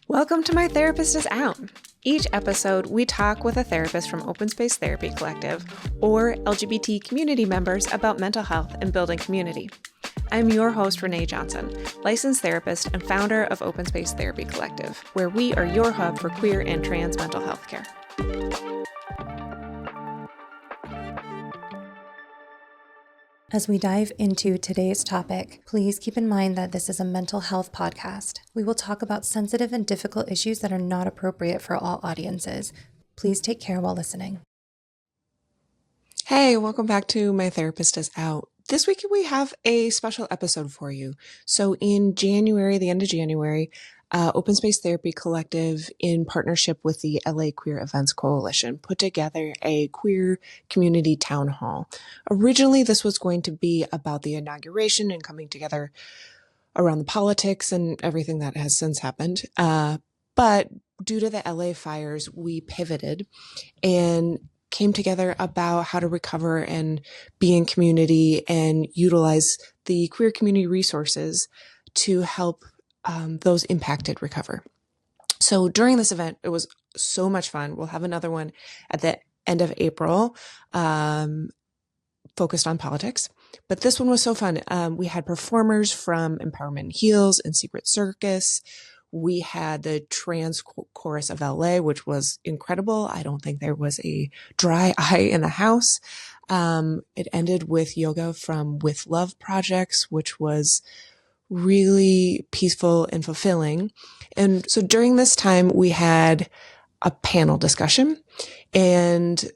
Welcome to My Therapist is Out. Each episode, we talk with a therapist from Open Space Therapy Collective or LGBT community members about mental health and building community. I'm your host, Renae Johnson, licensed therapist and founder of Open Space Therapy Collective, where we are your hub for queer and trans mental health care. As we dive into today's topic, please keep in mind that this is a mental health podcast. We will talk about sensitive and difficult issues that are not appropriate for all audiences. Please take care while listening. Hey, welcome back to My Therapist is Out. This week we have a special episode for you. So in January, the end of January, Open Space Therapy Collective, in partnership with the LA Queer Events Coalition, put together a queer community town hall. Originally, this was going to be about the inauguration and coming together around the politics and everything that has since happened. But due to the LA fires, we pivoted and came together about how to recover and be in community and utilize the queer community resources to help those impacted recover. So during this event, it was so much fun. We'll have another one at the end of April, focused on politics. But this one was so fun. We had performers from Empowerment Heals and Secret Circus. We had the Trans Chorus of LA, which was incredible. I don't think there was a dry eye in the house. It ended with yoga from With Love Projects, which was really peaceful and fulfilling. And so during this time, we had a panel discussion, and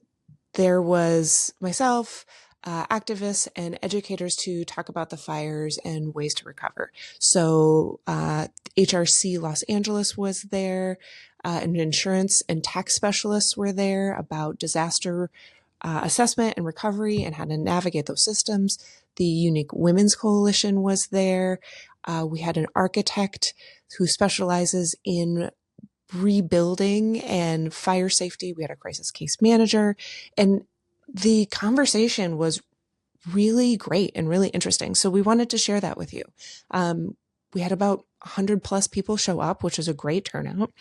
there was myself, activists and educators to talk about the fires and ways to recover. So HRC Los Angeles was there, and insurance and tax specialists were there about disaster assessment and recovery and how to navigate those systems. The Unique Women's Coalition was there. We had an architect who specializes in rebuilding and fire safety. We had a crisis case manager, and the conversation was really great and really interesting. So we wanted to share that with you. We had about 100 plus people show up, which was a great turnout.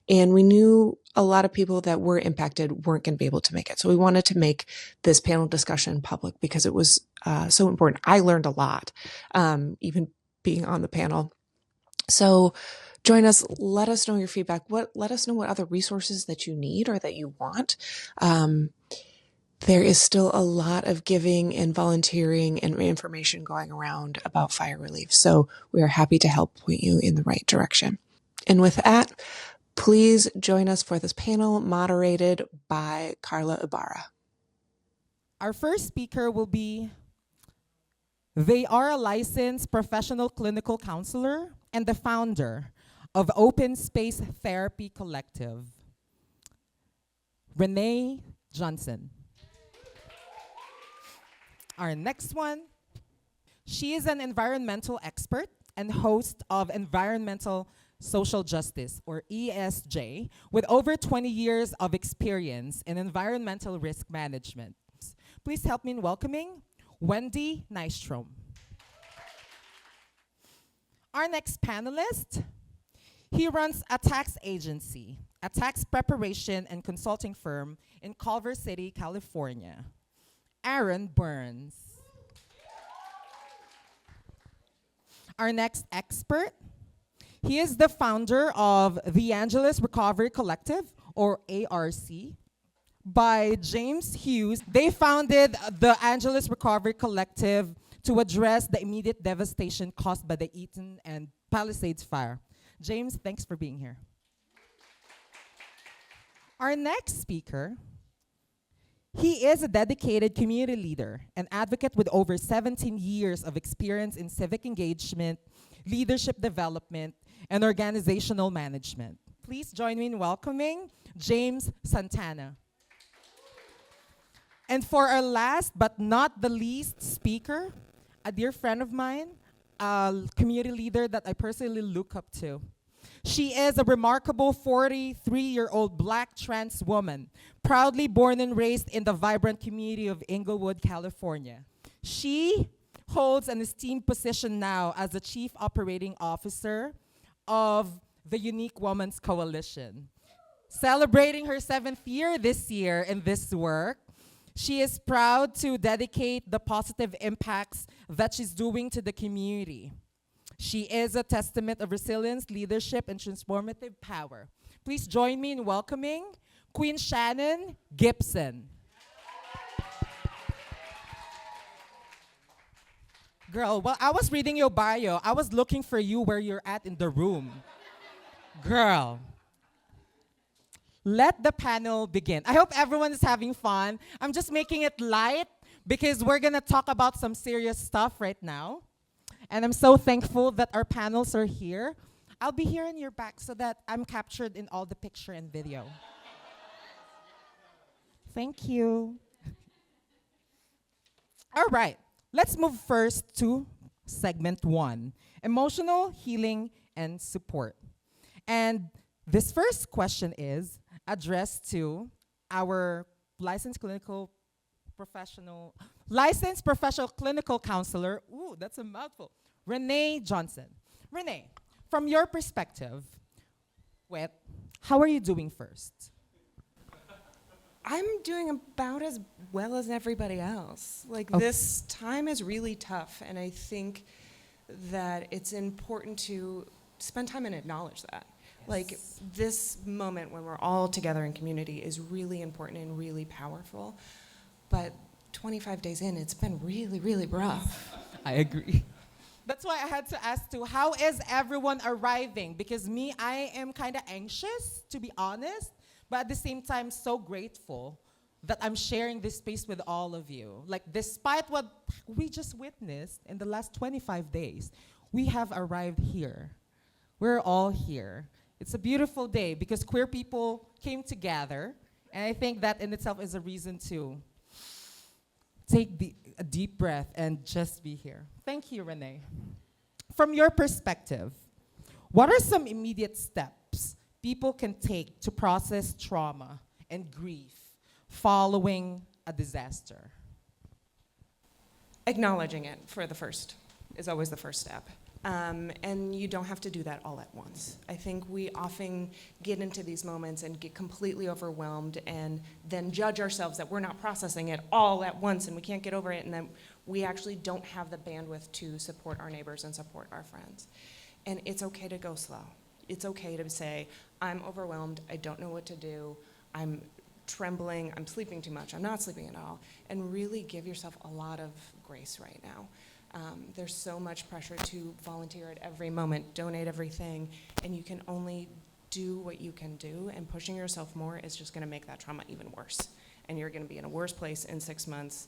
And we knew a lot of people that were impacted weren't going to be able to make it. So we wanted to make this panel discussion public because it was so important. I learned a lot, even being on the panel. So join us. Let us know your feedback. Let us know what other resources that you need or that you want. There is still a lot of giving and volunteering and information going around about fire relief. So we are happy to help point you in the right direction. And with that, please join us for this panel moderated by Carla Ibarra. Our first speaker will be, they are a licensed professional clinical counselor and the founder of Open Space Therapy Collective, Renae Johnson. Our next one, she is an environmental expert and host of Environmental Social Justice, or ESJ, with over 20 years of experience in environmental risk management. Please help me in welcoming Wendy Nystrom. Our next panelist, he runs a tax agency, a tax preparation and consulting firm in Culver City, California. Aaron Burns. Our next expert, he is the founder of the Angeles Recovery Collective, or ARC, by James Hughes. They founded the Angeles Recovery Collective to address the immediate devastation caused by the Eaton and Palisades fire. James, thanks for being here. Our next speaker, he is a dedicated community leader and advocate with over 17 years of experience in civic engagement, leadership development, and organizational management. Please join me in welcoming James Santana. And for our last but not the least speaker, a dear friend of mine, a community leader that I personally look up to. She is a remarkable 43-year-old Black trans woman, proudly born and raised in the vibrant community of Inglewood, California. She holds an esteemed position now as the Chief Operating Officer of the Unique Women's Coalition. Celebrating her 7th year this year in this work, she is proud to dedicate the positive impacts that she's doing to the community. She is a testament of resilience, leadership, and transformative power. Please join me in welcoming Queen Shannon Gibson. Girl, while I was reading your bio, I was looking for you where you're at in the room. Girl. Let the panel begin. I hope everyone is having fun. I'm just making it light because we're gonna talk about some serious stuff right now. And I'm so thankful that our panels are here. I'll be here in your back so that I'm captured in all the picture and video. Thank you. All right, let's move first to segment 1, emotional healing and support. And this first question is addressed to our licensed professional clinical counselor. Ooh, that's a mouthful. Renae Johnson. Renae, from your perspective, how are you doing first? I'm doing about as well as everybody else. This time is really tough, and I think that it's important to spend time and acknowledge that. This moment when we're all together in community is really important and really powerful. But 25 days in, it's been really, really rough. I agree. That's why I had to ask too, how is everyone arriving? Because I am kind of anxious, to be honest, but at the same time, so grateful that I'm sharing this space with all of you. Despite what we just witnessed in the last 25 days, we have arrived here. We're all here. It's a beautiful day because queer people came together, and I think that in itself is a reason to take a deep breath and just be here. Thank you, Renae. From your perspective, what are some immediate steps people can take to process trauma and grief following a disaster? Acknowledging it is always the first step. And you don't have to do that all at once. I think we often get into these moments and get completely overwhelmed and then judge ourselves that we're not processing it all at once and we can't get over it, and then we actually don't have the bandwidth to support our neighbors and support our friends. And it's okay to go slow. It's okay to say, I'm overwhelmed, I don't know what to do, I'm trembling, I'm sleeping too much, I'm not sleeping at all, and really give yourself a lot of grace right now. There's so much pressure to volunteer at every moment, donate everything, and you can only do what you can do, and pushing yourself more is just gonna make that trauma even worse. And you're gonna be in a worse place in 6 months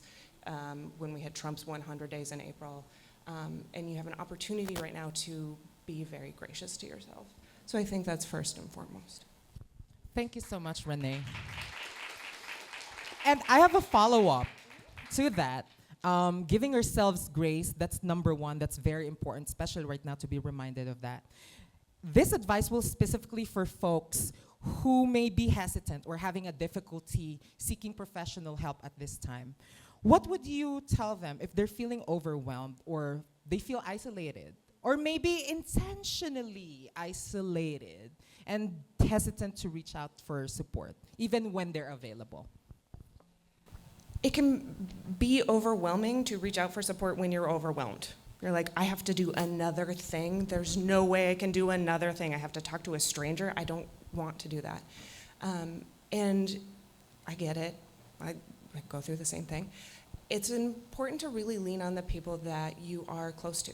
when we had Trump's 100 days in April. And you have an opportunity right now to be very gracious to yourself. So I think that's first and foremost. Thank you so much, Renae. And I have a follow-up to that. Giving ourselves grace, that's number one. That's very important, especially right now, to be reminded of that. This advice will specifically for folks who may be hesitant or having a difficulty seeking professional help at this time. What would you tell them if they're feeling overwhelmed or they feel isolated or maybe intentionally isolated and hesitant to reach out for support, even when they're available? It can be overwhelming to reach out for support when you're overwhelmed. You're like, I have to do another thing. There's no way I can do another thing. I have to talk to a stranger. I don't want to do that. And I get it. I go through the same thing. It's important to really lean on the people that you are close to.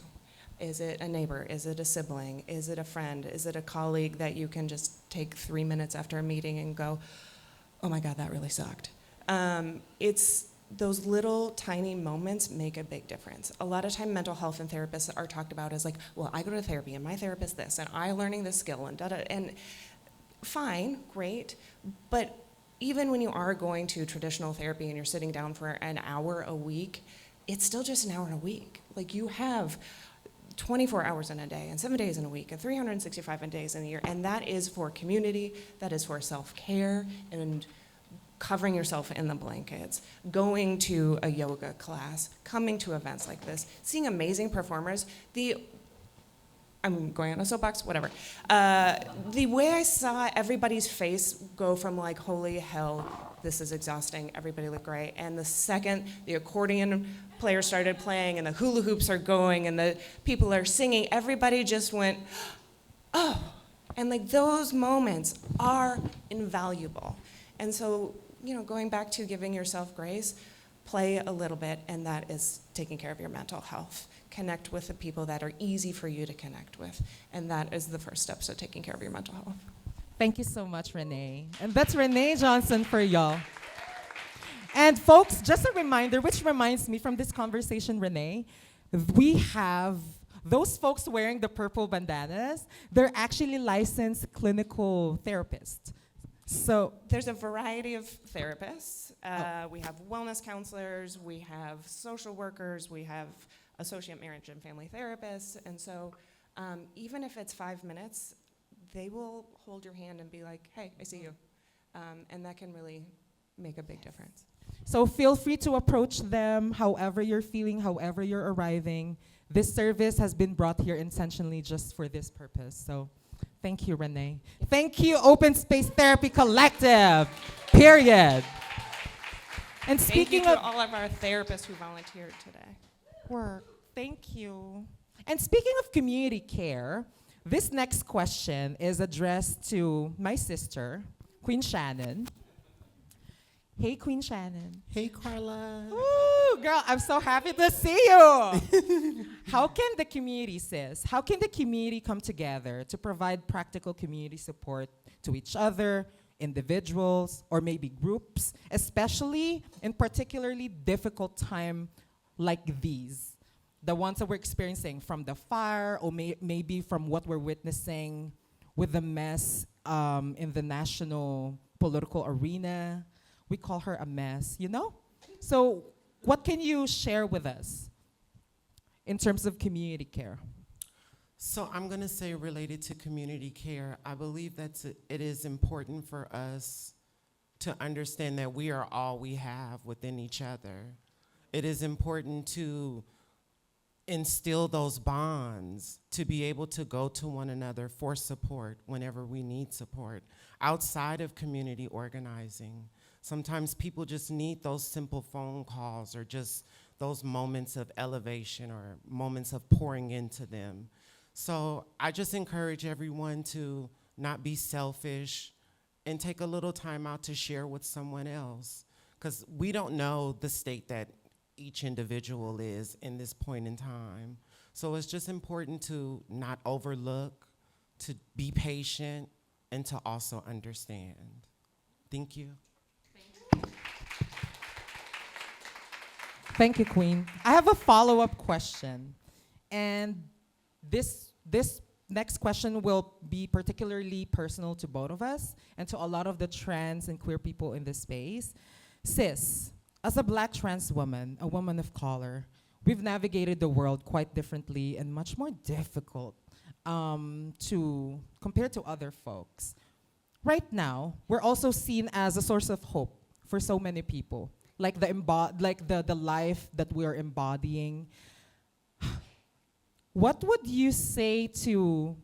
Is it a neighbor? Is it a sibling? Is it a friend? Is it a colleague that you can just take 3 minutes after a meeting and go, oh my God, that really sucked. It's those little tiny moments make a big difference. A lot of time mental health and therapists are talked about as like, well, I go to therapy and my therapist this and I learning this skill and da-da, and fine, great, but even when you are going to traditional therapy and you're sitting down for an hour a week, it's still just an hour a week. Like you have 24 hours in a day and 7 days in a week and 365 days in a year, and that is for community, that is for self-care and covering yourself in the blankets, going to a yoga class, coming to events like this, seeing amazing performers. The I'm going on a soapbox, whatever. The way I saw everybody's face go from like, holy hell, this is exhausting, everybody looked great. And the second the accordion player started playing and the hula hoops are going and the people are singing, everybody just went, oh. And like those moments are invaluable. And so, going back to giving yourself grace, play a little bit, and that is taking care of your mental health. Connect with the people that are easy for you to connect with, and that is the first steps to taking care of your mental health. Thank you so much, Renae. And that's Renae Johnson for y'all. And folks, just a reminder, which reminds me from this conversation, Renae, we have those folks wearing the purple bandanas, they're actually licensed clinical therapists. So there's a variety of therapists. We have wellness counselors, we have social workers, we have associate marriage and family therapists. And so even if it's 5 minutes, they will hold your hand and be like, hey, I see you. And that can really make a big difference. So feel free to approach them however you're feeling, however you're arriving. This service has been brought here intentionally just for this purpose. So thank you, Renae. Thank you, Open Space Therapy Collective, period. And speaking Thank you of to all of our therapists who volunteered today. work, thank you. And speaking of community care, this next question is addressed to my sister, Queen Shannon. Hey, Queen Shannon. Hey, Carla. Ooh, girl, I'm so happy to see you. How can the community, sis, how can the community come together to provide practical community support to each other, individuals, or maybe groups, especially in particularly difficult time like these, the ones that we're experiencing from the fire or maybe from what we're witnessing with the mess in the national political arena? We call her a mess, So what can you share with us in terms of community care? So I'm going to say related to community care, I believe that it is important for us to understand that we are all we have within each other. It is important to instill those bonds, to be able to go to one another for support whenever we need support outside of community organizing. Sometimes people just need those simple phone calls or just those moments of elevation or moments of pouring into them. So I just encourage everyone to not be selfish and take a little time out to share with someone else, because we don't know the state that each individual is in this point in time. So it's just important to not overlook, to be patient, and to also understand. Thank you. Thank you, Queen. I have a follow-up question. And this next question will be particularly personal to both of us and to a lot of the trans and queer people in this space. Sis, as a Black trans woman, a woman of color, we've navigated the world quite differently and much more difficult compared to other folks. Right now, we're also seen as a source of hope for so many people, like the life that we are embodying. What would you say to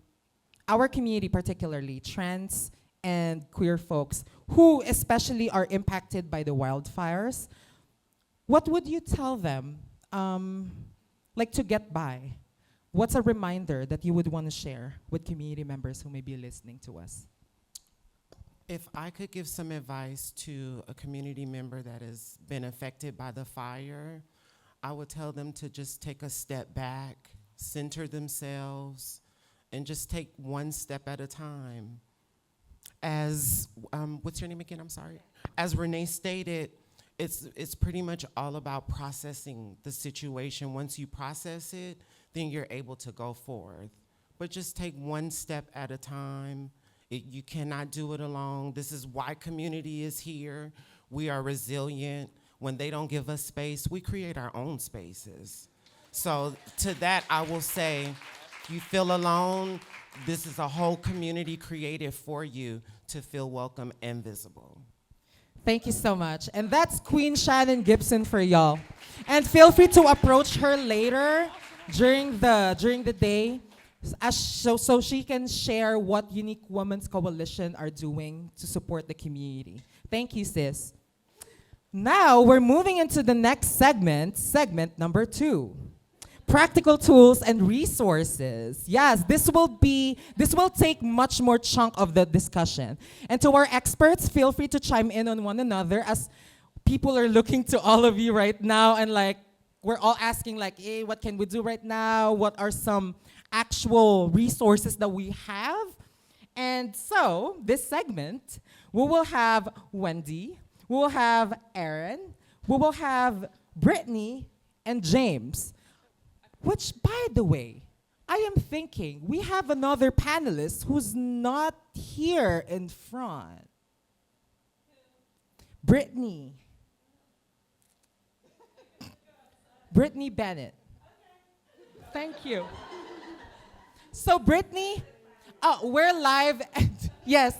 our community, particularly trans and queer folks, who especially are impacted by the wildfires? What would you tell them, to get by? What's a reminder that you would want to share with community members who may be listening to us? If I could give some advice to a community member that has been affected by the fire, I would tell them to just take a step back, center themselves, and just take one step at a time. As, what's your name again? I'm sorry. As Renae stated, it's pretty much all about processing the situation. Once you process it, then you're able to go forth. But just take one step at a time. You cannot do it alone. This is why community is here. We are resilient. When they don't give us space, we create our own spaces. So to that, I will say, you feel alone, this is a whole community created for you to feel welcome and visible. Thank you so much. And that's Queen Shannon Gibson for y'all. And feel free to approach her later during the day. so she can share what Unique Women's Coalition are doing to support the community. Thank you, sis. Now we're moving into the next segment number 2. Practical tools and resources. Yes, this will take much more chunk of the discussion. And to our experts, feel free to chime in on one another as people are looking to all of you right now, and like we're all asking like, hey, what can we do right now? What are some actual resources that we have? And so this segment, we will have Wendy, we will have Aaron, we will have Brittany and James. Which, by the way, I am thinking we have another panelist who's not here in front. Brittany. Brittany Bennett. Thank you. So Brittany, we're live. Yes,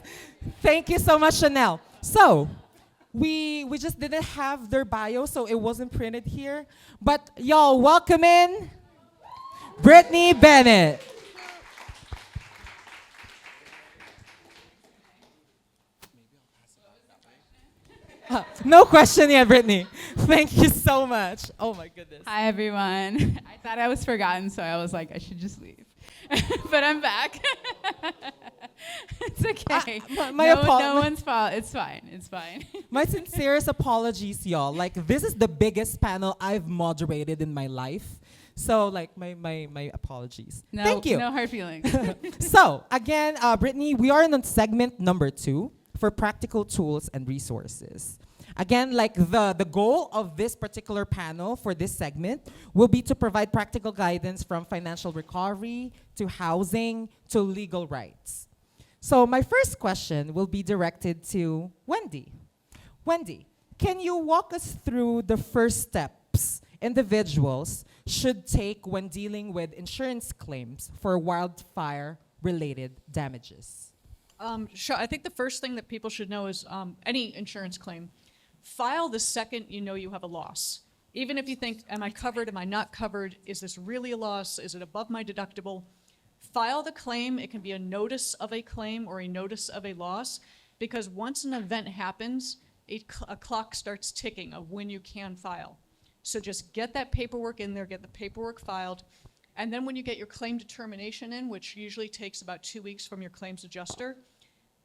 thank you so much, Chanel. So we just didn't have their bio, so it wasn't printed here. But y'all, welcome in Brittany Bennett. No question yet, Brittany. Thank you so much. Oh my goodness. Hi everyone. I thought I was forgotten, so I was like, I should just leave. But I'm back. It's okay. No one's fault. It's fine. It's fine. My sincerest apologies, y'all. Like, this is the biggest panel I've moderated in my life. So, like, my apologies. No, Thank you. No hard feelings. So, again, Brittany, we are in segment number 2 for practical tools and resources. Again, like the goal of this particular panel for this segment will be to provide practical guidance from financial recovery to housing to legal rights. So my first question will be directed to Wendy. Wendy, can you walk us through the first steps individuals should take when dealing with insurance claims for wildfire-related damages? Sure. I think the first thing that people should know is any insurance claim, file the second you know you have a loss. Even if you think, am I covered, am I not covered, is this really a loss, is it above my deductible? File the claim. It can be a notice of a claim or a notice of a loss, because once an event happens, a clock starts ticking of when you can file. So just get that paperwork in there, get the paperwork filed, and then when you get your claim determination in, which usually takes about 2 weeks from your claims adjuster,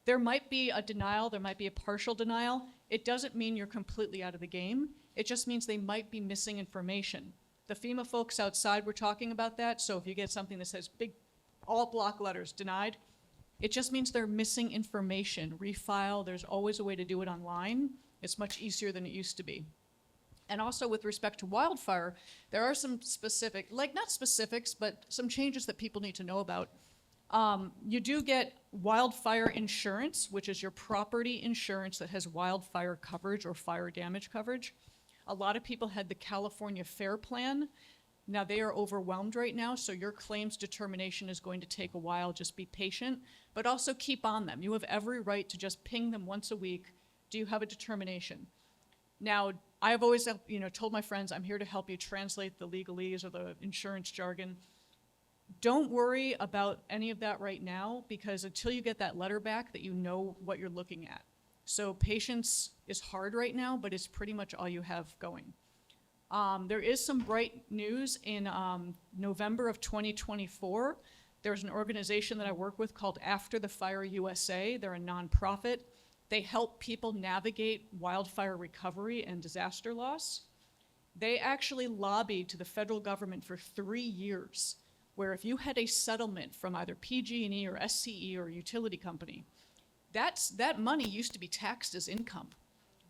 there might be a denial, there might be a partial denial. It doesn't mean you're completely out of the game. It just means they might be missing information. The FEMA folks outside were talking about that, so if you get something that says big, all block letters, denied, it just means they're missing information. Refile, there's always a way to do it online. It's much easier than it used to be. And also with respect to wildfire, there are some specific, like not specifics, but some changes that people need to know about. You do get wildfire insurance, which is your property insurance that has wildfire coverage or fire damage coverage. A lot of people had the California FAIR plan. Now they are overwhelmed right now, so your claims determination is going to take a while. Just be patient, but also keep on them. You have every right to just ping them once a week. Do you have a determination? Now, I've always told my friends, I'm here to help you translate the legalese or the insurance jargon. Don't worry about any of that right now, because until you get that letter back that you know what you're looking at. So patience is hard right now, but it's pretty much all you have going. There is some bright news in November of 2024. There's an organization that I work with called After the Fire USA. They're a nonprofit. They help people navigate wildfire recovery and disaster loss. They actually lobbied to the federal government for 3 years, where if you had a settlement from either PG&E or SCE or a utility company, that money used to be taxed as income.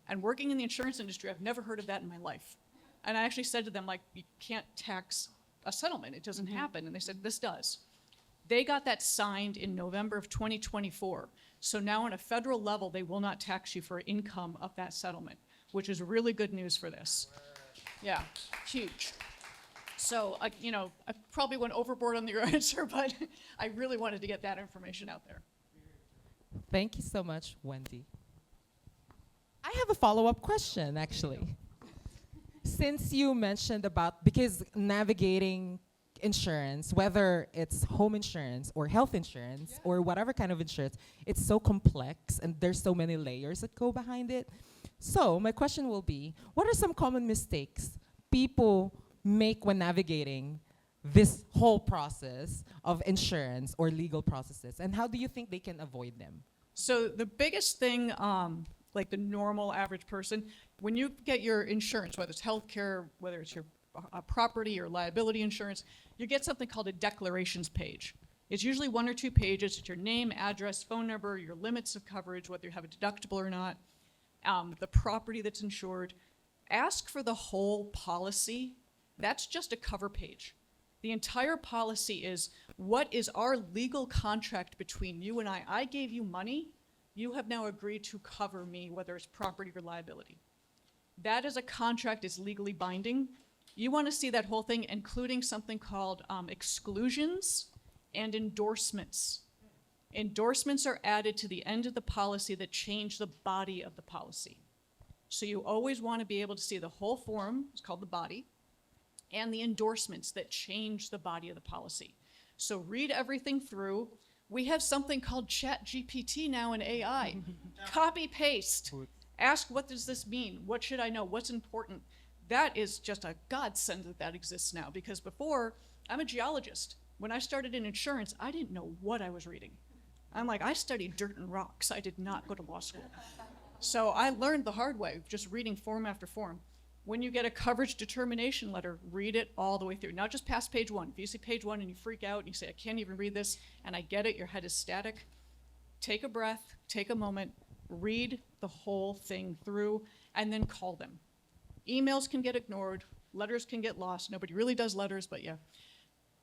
And working in the insurance industry, I've never heard of that in my life. And I actually said to them, like, you can't tax a settlement. It doesn't happen. And they said, this does. They got that signed in November of 2024. So now on a federal level, they will not tax you for income of that settlement, which is really good news for this. Yeah, huge. So, I probably went overboard on your answer, but I really wanted to get that information out there. Thank you so much, Wendy. I have a follow-up question, actually. Since you mentioned about, because navigating insurance, whether it's home insurance or health insurance or whatever kind of insurance, it's so complex and there's so many layers that go behind it. So my question will be, what are some common mistakes people make when navigating this whole process of insurance or legal processes, and how do you think they can avoid them? So the biggest thing, like the normal average person, when you get your insurance, whether it's healthcare, whether it's your property or liability insurance, you get something called a declarations page. It's usually 1 or 2 pages. It's your name, address, phone number, your limits of coverage, whether you have a deductible or not, the property that's insured. Ask for the whole policy. That's just a cover page. The entire policy is, what is our legal contract between you and I? I gave you money. You have now agreed to cover me, whether it's property or liability. That is a contract, is legally binding. You want to see that whole thing, including something called exclusions and endorsements. Endorsements are added to the end of the policy that change the body of the policy. So you always want to be able to see the whole form, it's called the body, and the endorsements that change the body of the policy. So read everything through. We have something called ChatGPT now in AI. Copy, paste. Ask, what does this mean? What should I know? What's important? That is just a godsend that that exists now, because before, I'm a geologist. When I started in insurance, I didn't know what I was reading. I'm like, I studied dirt and rocks. I did not go to law school. So I learned the hard way, just reading form after form. When you get a coverage determination letter, read it all the way through, not just past page 1. If you see page 1 and you freak out and you say, I can't even read this, and I get it, your head is static, take a breath, take a moment, read the whole thing through, and then call them. Emails can get ignored, letters can get lost. Nobody really does letters, but yeah.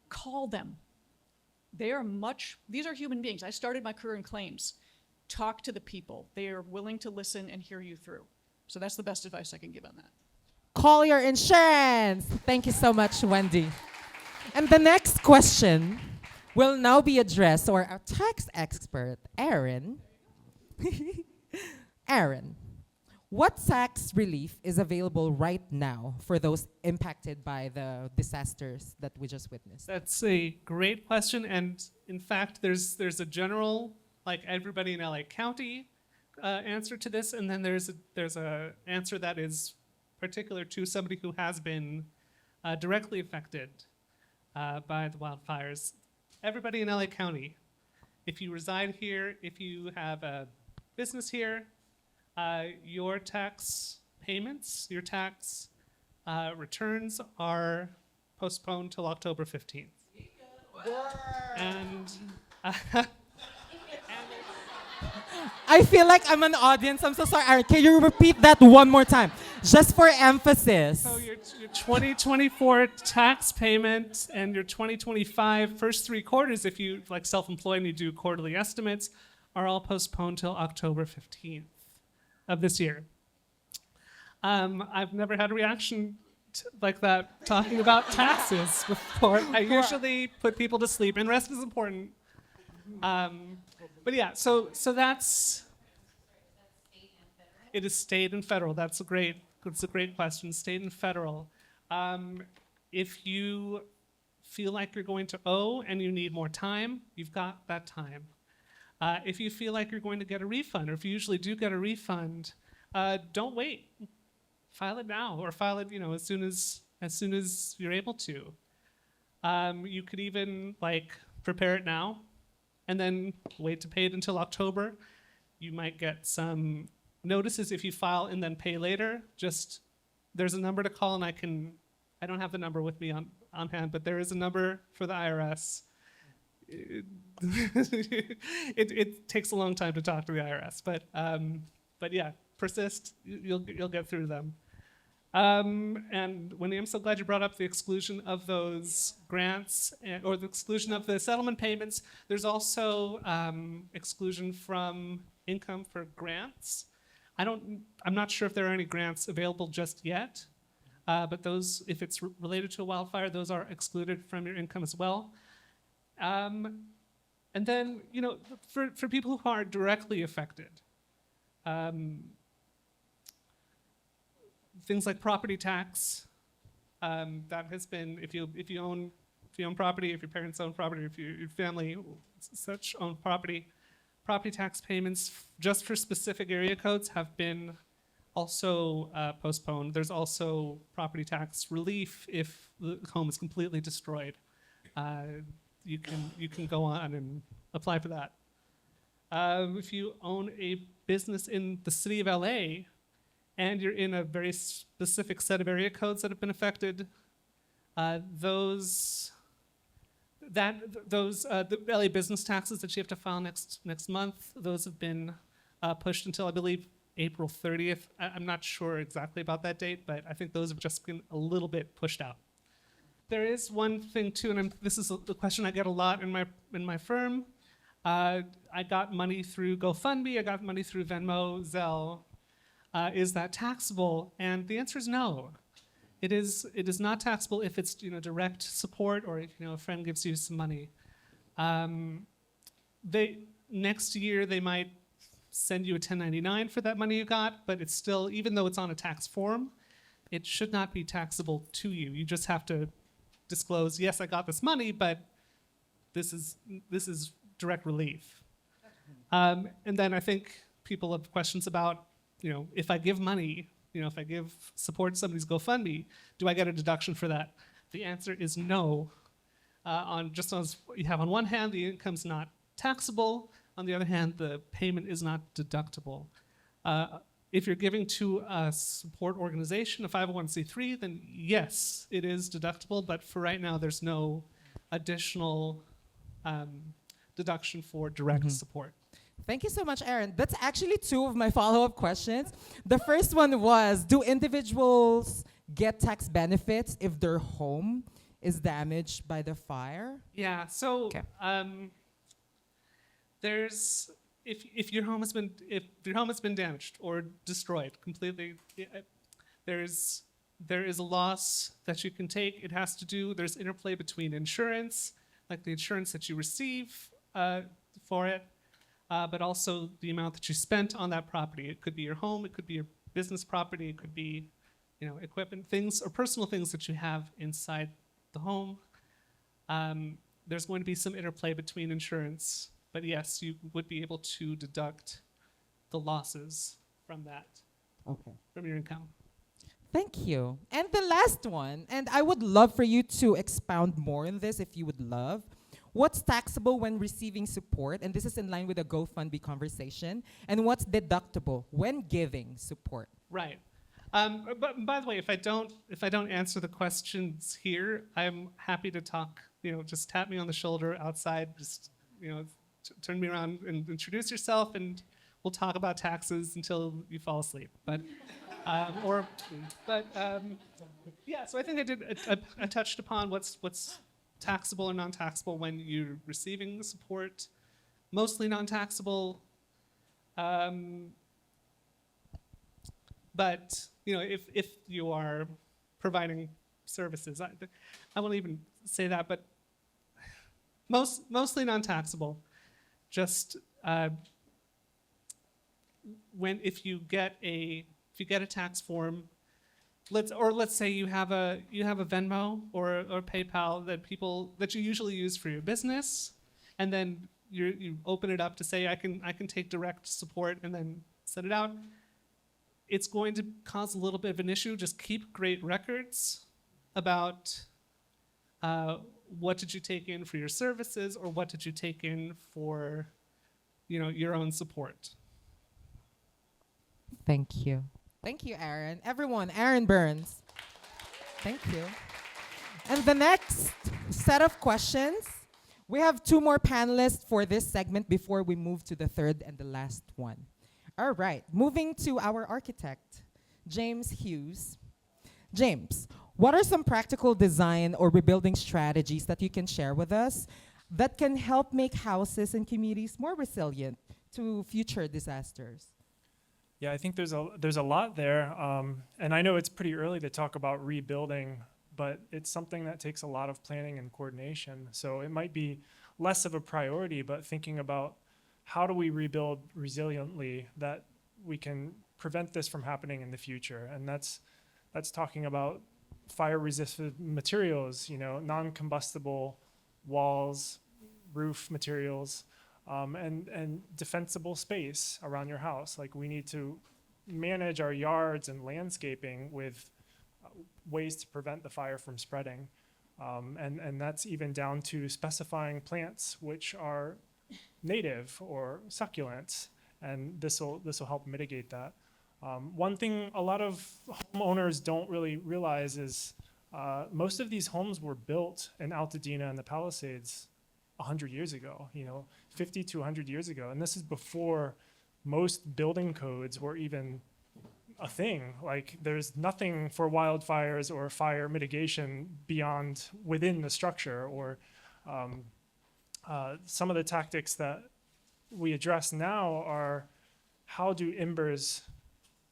Call them. These are human beings. I started my career in claims. Talk to the people. They are willing to listen and hear you through. So that's the best advice I can give on that. Call your insurance. Thank you so much, Wendy. And the next question will now be addressed to our tax expert, Aaron. Aaron, what tax relief is available right now for those impacted by the disasters that we just witnessed? That's a great question, and in fact, there's a general, like everybody in LA County, answer to this, and then there's a answer that is particular to somebody who has been directly affected by the wildfires. Everybody in LA County, if you reside here, if you have a business here, your tax payments, your tax returns are postponed till October 15th. And I feel like I'm an audience. I'm so sorry. Aaron, can you repeat that one more time? Just for emphasis. so your 2024 tax payment and your 2025 first 3 quarters, if you like self-employed and you do quarterly estimates, are all postponed till October 15th of this year. I've never had a reaction like that talking about taxes before. I usually put people to sleep, and rest is important. But yeah, so that's. It is state and federal. That's a great question. State and federal. If you feel like you're going to owe and you need more time, you've got that time. If you feel like you're going to get a refund, or if you usually do get a refund, don't wait. File it now, or file it, as soon as you're able to. You could even prepare it now, and then wait to pay it until October. You might get some notices if you file and then pay later. Just there's a number to call, and I don't have the number with me on hand, but there is a number for the IRS. It takes a long time to talk to the IRS, but yeah, persist. You'll get through them. And Wendy, I'm so glad you brought up the exclusion of those grants or the exclusion of the settlement payments. There's also exclusion from income for grants. I'm not sure if there are any grants available just yet, but those, if it's related to a wildfire, those are excluded from your income as well. And then, for people who are directly affected, things like property tax, that has been, if you own if you own property, if your parents own property, if your family such own property, property tax payments just for specific area codes have been also postponed. There's also property tax relief if the home is completely destroyed. You can go on and apply for that. If you own a business in the city of LA and you're in a very specific set of area codes that have been affected, the LA business taxes that you have to file next month, those have been pushed until, I believe, April 30th. I'm not sure exactly about that date, but I think those have just been a little bit pushed out. There is one thing too, and this is the question I get a lot in my firm. I got money through GoFundMe, I got money through Venmo, Zelle. Is that taxable? And the answer is no. It is not taxable if it's direct support or if a friend gives you some money. Next year they might send you a 1099 for that money you got, but it's still, even though it's on a tax form, it should not be taxable to you. You just have to disclose, yes, I got this money, but this is direct relief. And then I think people have questions about, if I give money, if I give support to somebody's GoFundMe, do I get a deduction for that? The answer is no. Just as you have on one hand, the income's not taxable. On the other hand, the payment is not deductible. If you're giving to a support organization, a 501c3, then yes, it is deductible, but for right now, there's no additional deduction for direct support. Thank you so much, Aaron. That's actually two of my follow-up questions. The first one was, do individuals get tax benefits if their home is damaged by the fire? Yeah, so Okay. There's if your home has been damaged or destroyed completely, there is a loss that you can take. It has to do, there's interplay between insurance, like the insurance that you receive for it, but also the amount that you spent on that property. It could be your home, it could be your business property, it could be equipment, things or personal things that you have inside the home. There's going to be some interplay between insurance. But yes, you would be able to deduct the losses from that, from your income. Thank you. And the last one, and I would love for you to expound more on this if you would love. What's taxable when receiving support? And this is in line with the GoFundMe conversation. And what's deductible when giving support? Right. But by the way, if I don't answer the questions here, I'm happy to talk. Just tap me on the shoulder outside. Just turn me around and introduce yourself, and we'll talk about taxes until you fall asleep. But yeah. So I think I touched upon what's taxable or non-taxable when you're receiving support. Mostly non-taxable. But if you are providing services, I won't even say that, but mostly non-taxable. Just if you get a tax form, let's say you have a Venmo or PayPal that you usually use for your business, and then you open it up to say I can take direct support and then send it out. It's going to cause a little bit of an issue. Just keep great records about what did you take in for your services, or what did you take in for, your own support. Thank you. Thank you, Aaron. Everyone, Aaron Burns. Thank you. And the next set of questions, we have two more panelists for this segment before we move to the third and the last one. All right, moving to our architect, James Hughes. James, what are some practical design or rebuilding strategies that you can share with us that can help make houses and communities more resilient to future disasters? Yeah, I think there's a lot there, and I know it's pretty early to talk about rebuilding, but it's something that takes a lot of planning and coordination. So it might be less of a priority, but thinking about how do we rebuild resiliently that we can prevent this from happening in the future, and that's talking about fire-resistant materials, non-combustible walls, roof materials, and defensible space around your house. Like, we need to manage our yards and landscaping with ways to prevent the fire from spreading. And that's even down to specifying plants which are native or succulents, and this will help mitigate that. One thing a lot of homeowners don't really realize is most of these homes were built in Altadena and the Palisades 100 years ago, 50 to 100 years ago. And this is before most building codes were even a thing. Like, there's nothing for wildfires or fire mitigation beyond within the structure, or some of the tactics that we address now are, how do embers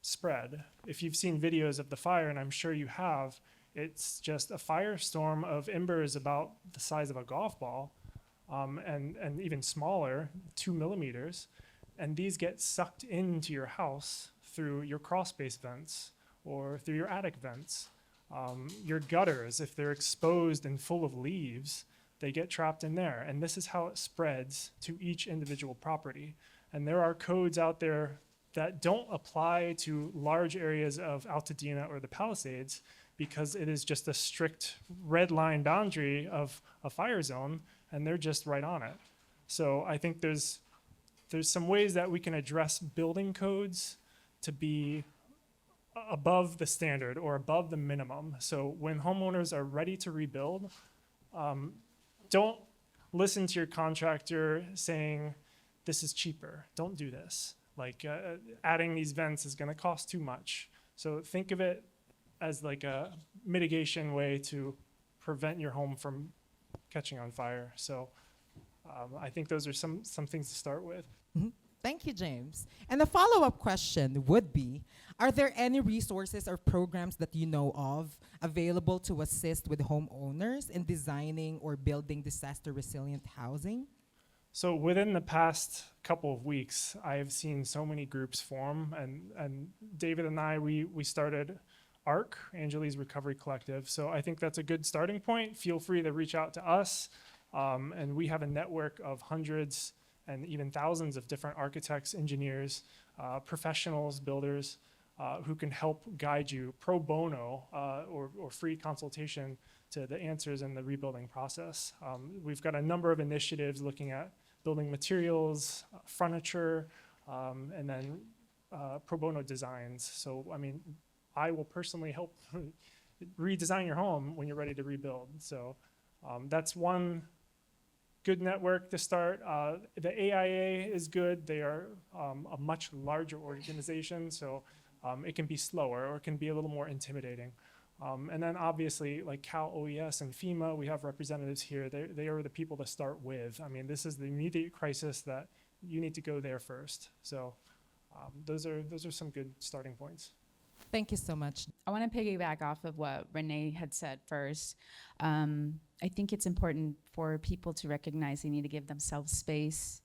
spread? If you've seen videos of the fire, and I'm sure you have, it's just a firestorm of embers about the size of a golf ball, and even smaller, 2 millimeters. And these get sucked into your house through your crawl space vents or through your attic vents. Your gutters, if they're exposed and full of leaves, they get trapped in there. And this is how it spreads to each individual property. And there are codes out there that don't apply to large areas of Altadena or the Palisades, because it is just a strict red line boundary of a fire zone, and they're just right on it. So I think there's some ways that we can address building codes to be above the standard or above the minimum. So when homeowners are ready to rebuild, don't listen to your contractor saying, this is cheaper, don't do this. Like, adding these vents is gonna cost too much. So think of it as like a mitigation way to prevent your home from catching on fire. So I think those are some things to start with. Mm-hmm. Thank you, James. And the follow-up question would be, are there any resources or programs that you know of available to assist with homeowners in designing or building disaster-resilient housing? So within the past couple of weeks, I have seen so many groups form, and David and I, we started ARC, Angeli's Recovery Collective. So I think that's a good starting point. Feel free to reach out to us. And we have a network of hundreds and even thousands of different architects, engineers, professionals, builders, who can help guide you pro bono or free consultation to the answers in the rebuilding process. We've got a number of initiatives looking at building materials, furniture, and then pro bono designs. So, I mean, I will personally help redesign your home when you're ready to rebuild. So that's one good network to start. The AIA is good. They are a much larger organization, so it can be slower or it can be a little more intimidating. And then obviously, like Cal OES and FEMA, we have representatives here. They are the people to start with. I mean, this is the immediate crisis that you need to go there first. So those are some good starting points. Thank you so much. I want to piggyback off of what Renae had said first. I think it's important for people to recognize they need to give themselves space.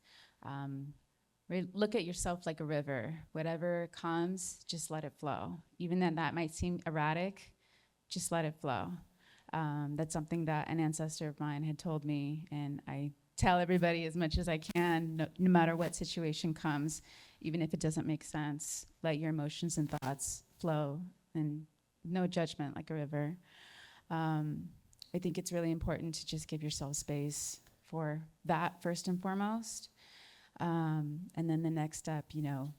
Look at yourself like a river. Whatever comes, just let it flow. Even then that might seem erratic, just let it flow. That's something that an ancestor of mine had told me, and I tell everybody as much as I can, no matter what situation comes, even if it doesn't make sense, let your emotions and thoughts flow, and no judgment, like a river. I think it's really important to just give yourself space for that first and foremost. And then the next step,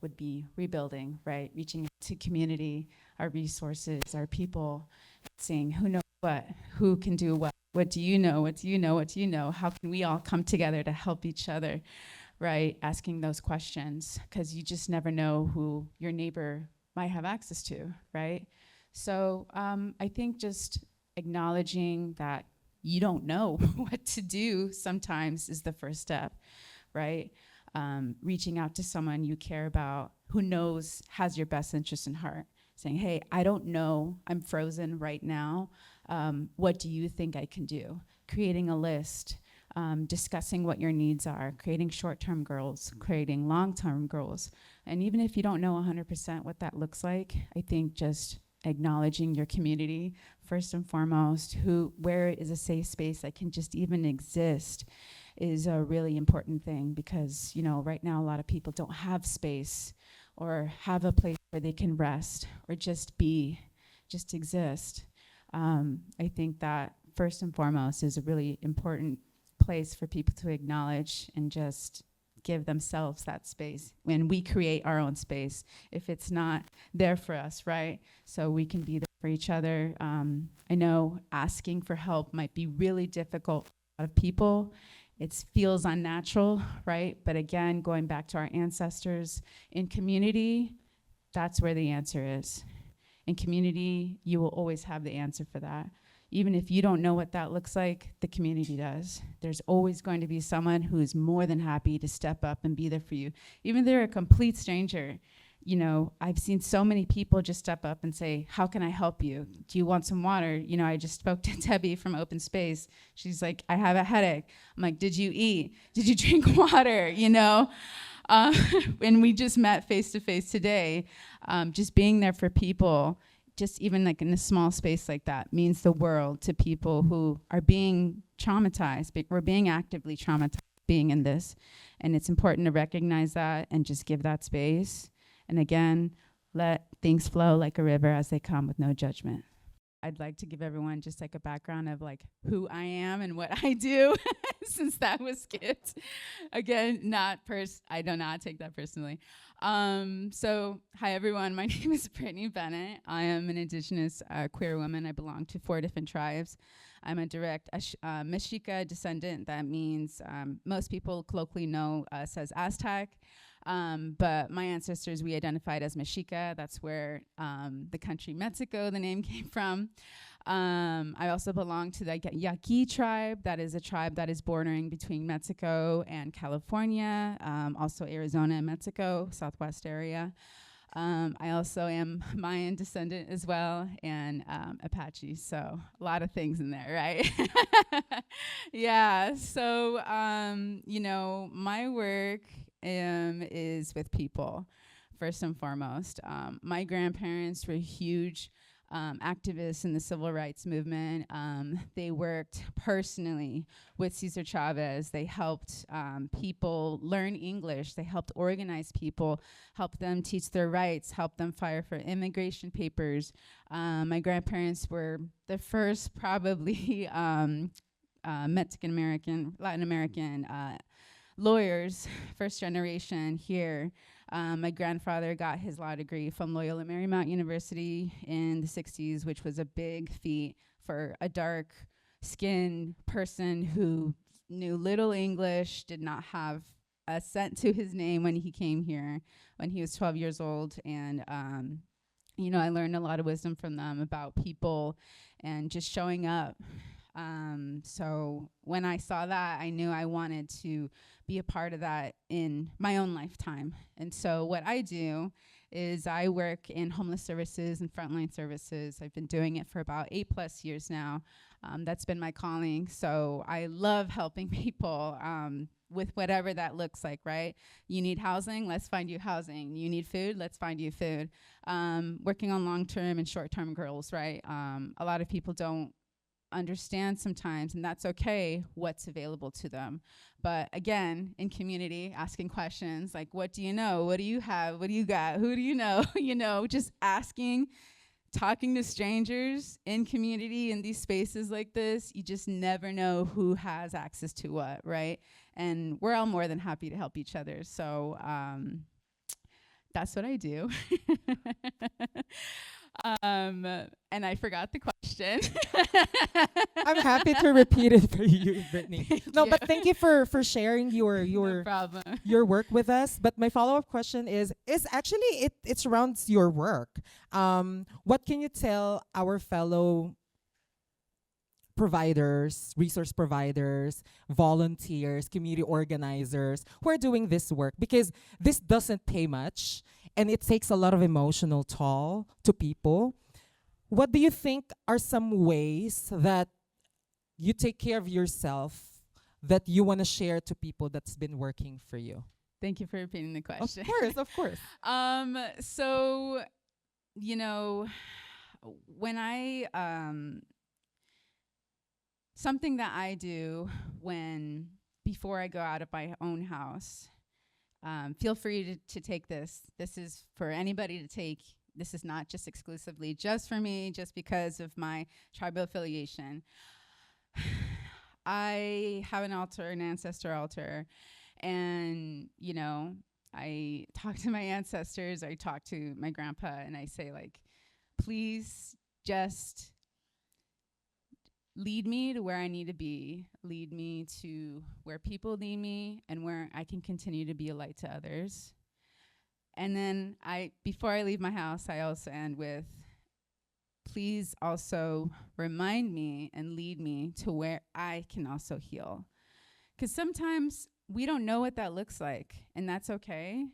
would be rebuilding, right? Reaching out to community, our resources, our people, saying who knows what, who can do what do you know, what do you know, what do you know? How can we all come together to help each other, right? Asking those questions, because you just never know who your neighbor might have access to, right? So I think just acknowledging that you don't know what to do sometimes is the first step, right? Reaching out to someone you care about who knows, has your best interest in heart, saying, hey, I don't know, I'm frozen right now. What do you think I can do? Creating a list, discussing what your needs are, creating short-term goals, creating long-term goals. And even if you don't know 100% what that looks like, I think just acknowledging your community first and foremost. Where is a safe space that can just even exist is a really important thing, because right now a lot of people don't have space or have a place where they can rest or just exist. I think that first and foremost is a really important place for people to acknowledge and just give themselves that space when we create our own space, if it's not there for us, right? So we can be there for each other. I know asking for help might be really difficult for a lot of people. It feels unnatural, right? But again, going back to our ancestors, in community, that's where the answer is. In community, you will always have the answer for that. Even if you don't know what that looks like, the community does. There's always going to be someone who is more than happy to step up and be there for you. Even if they're a complete stranger. I've seen so many people just step up and say, how can I help you? Do you want some water? I just spoke to Debbie from Open Space. She's like, I have a headache. I'm like, did you eat? Did you drink water? And we just met face to face today. Just being there for people, just even like in a small space like that, means the world to people who are being traumatized. We're being actively traumatized being in this. And it's important to recognize that and just give that space. And again, let things flow like a river as they come with no judgment. I'd like to give everyone just like a background of like who I am and what I do, since that was skipped. Again, I do not take that personally. So hi everyone, my name is Brittany Bennett. I am an Indigenous queer woman. I belong to 4 different tribes. I'm a direct Mexica descendant. That means most people colloquially know us as Aztec. But my ancestors, we identified as Mexica. That's where the country Mexico, the name came from. I also belong to the Yaqui tribe. That is a tribe that is bordering between Mexico and California, also Arizona and Mexico, Southwest area. I also am Mayan descendant as well, and Apache, so a lot of things in there, right? Yeah, so, my work is with people, first and foremost. My grandparents were huge activists in the civil rights movement. They worked personally with Cesar Chavez. They helped people learn English. They helped organize people, help them teach their rights, help them file for immigration papers. My grandparents were the first probably Mexican-American, Latin American lawyers, first generation here. My grandfather got his law degree from Loyola Marymount University in the 60s, which was a big feat for a dark-skinned person who knew little English, did not have a cent to his name when he came here when he was 12 years old. And, I learned a lot of wisdom from them about people and just showing up. So when I saw that, I knew I wanted to be a part of that in my own lifetime. And so what I do is I work in homeless services and frontline services. I've been doing it for about 8+ years now. That's been my calling. So I love helping people with whatever that looks like, right? You need housing, let's find you housing. You need food, let's find you food. Working on long-term and short-term goals, right? A lot of people don't understand sometimes, and that's okay, what's available to them. But again, in community, asking questions like, what do you know? What do you have? What do you got? Who do you know? Just asking, talking to strangers in community in these spaces like this, you just never know who has access to what, right? And we're all more than happy to help each other. So that's what I do. And I forgot the question. I'm happy to repeat it for you, Brittany. No, but thank you for sharing your No problem. your work with us. But my follow-up question is actually it surrounds your work. What can you tell our fellow providers, resource providers, volunteers, community organizers who are doing this work? Because this doesn't pay much and it takes a lot of emotional toll to people. What do you think are some ways that you take care of yourself that you want to share to people that's been working for you? Thank you for repeating the question. Of course. So, when something that I do before I go out of my own house, feel free to take this. This is for anybody to take. This is not just exclusively just for me, just because of my tribal affiliation. I have an ancestor altar, and, you know, I talk to my ancestors, I talk to my grandpa, and I say, like, please just lead me to where I need to be, lead me to where people need me, and where I can continue to be a light to others. And then before I leave my house, I also end with, please also remind me and lead me to where I can also heal. Because sometimes we don't know what that looks like, and that's okay.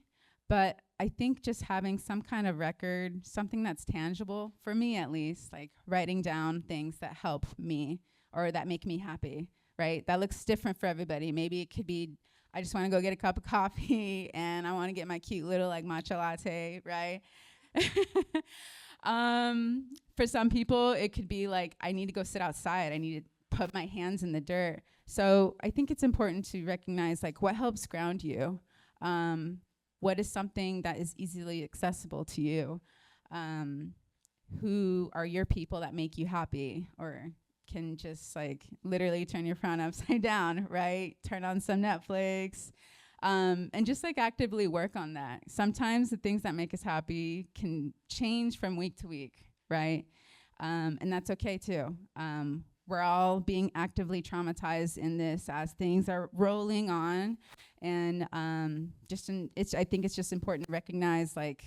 But I think just having some kind of record, something that's tangible, for me at least, like writing down things that help me or that make me happy, right? That looks different for everybody. Maybe it could be, I just want to go get a cup of coffee and I want to get my cute little like matcha latte, right? For some people, it could be like, I need to go sit outside. I need to put my hands in the dirt. So I think it's important to recognize like what helps ground you. What is something that is easily accessible to you? Who are your people that make you happy or can just like literally turn your frown upside down, right? Turn on some Netflix, and just like actively work on that. Sometimes the things that make us happy can change from week to week, right? And that's okay too. We're all being actively traumatized in this as things are rolling on, and I think it's just important to recognize like,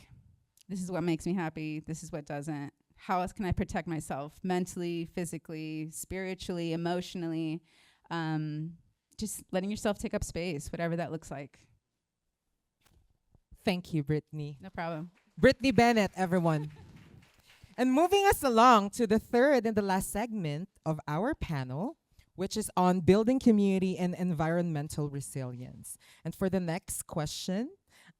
this is what makes me happy, this is what doesn't. How else can I protect myself mentally, physically, spiritually, emotionally? Just letting yourself take up space, whatever that looks like. Thank you, Brittany. No problem. Brittany Bennett, everyone. And moving us along to the third and the last segment of our panel, which is on building community and environmental resilience. And for the next question,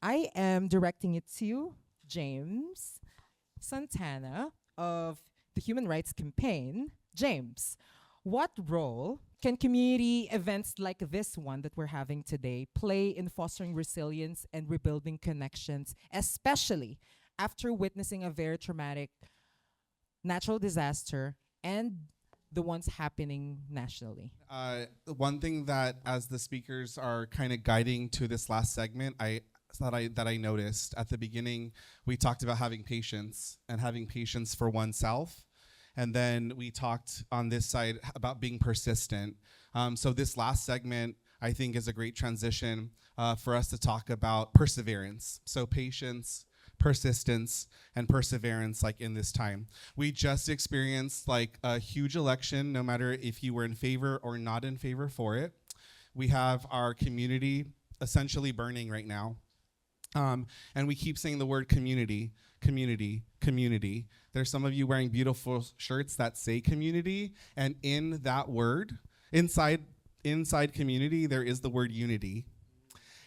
I am directing it to James Santana of the Human Rights Campaign. James, what role can community events like this one that we're having today play in fostering resilience and rebuilding connections, especially after witnessing a very traumatic natural disaster and the ones happening nationally? One thing that, as the speakers are kind of guiding to this last segment, that I noticed at the beginning, we talked about having patience and having patience for oneself. And then we talked on this side about being persistent. So this last segment, I think, is a great transition for us to talk about perseverance. So patience, persistence, and perseverance, like in this time. We just experienced like a huge election, no matter if you were in favor or not in favor for it. We have our community essentially burning right now. And we keep saying the word community, community, community. There's some of you wearing beautiful shirts that say community, and in that word, inside community, there is the word unity.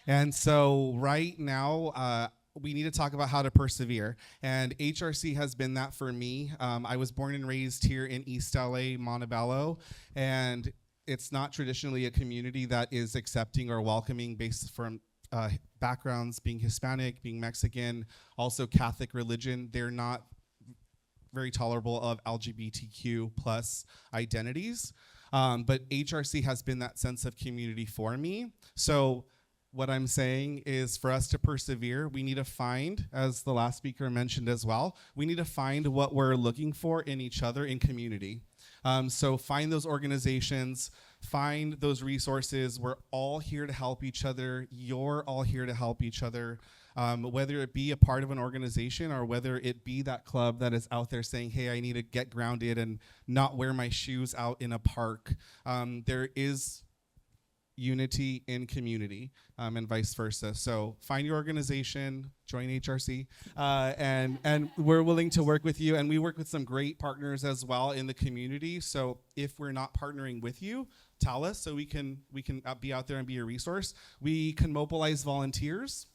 And so right now, we need to talk about how to persevere. And HRC has been that for me. I was born and raised here in East LA, Montebello, and it's not traditionally a community that is accepting or welcoming based from backgrounds, being Hispanic, being Mexican, also Catholic religion. They're not very tolerable of LGBTQ plus identities. But HRC has been that sense of community for me. So what I'm saying is, for us to persevere, we need to find, as the last speaker mentioned as well, we need to find what we're looking for in each other in community. So find those organizations, find those resources. We're all here to help each other. You're all here to help each other. Whether it be a part of an organization or whether it be that club that is out there saying, hey, I need to get grounded and not wear my shoes out in a park. There is unity in community, and vice versa. So find your organization, join HRC, and we're willing to work with you. And we work with some great partners as well in the community. So if we're not partnering with you, tell us so we can be out there and be a resource. We can mobilize volunteers.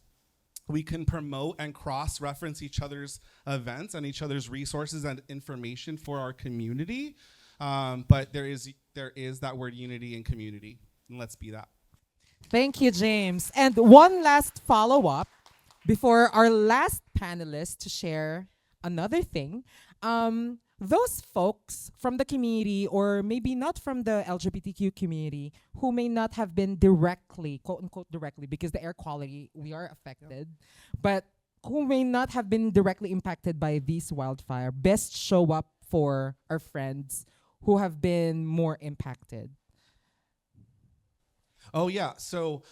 We can promote and cross-reference each other's events and each other's resources and information for our community. But there is that word unity and community, and let's be that. Thank you, James. And one last follow-up before our last panelist to share another thing. Those folks from the community, or maybe not from the LGBTQ community, who may not have been directly, quote unquote directly, because the air quality, we are affected, but who may not have been directly impacted by these wildfire, best show up for our friends who have been more impacted. Oh yeah, so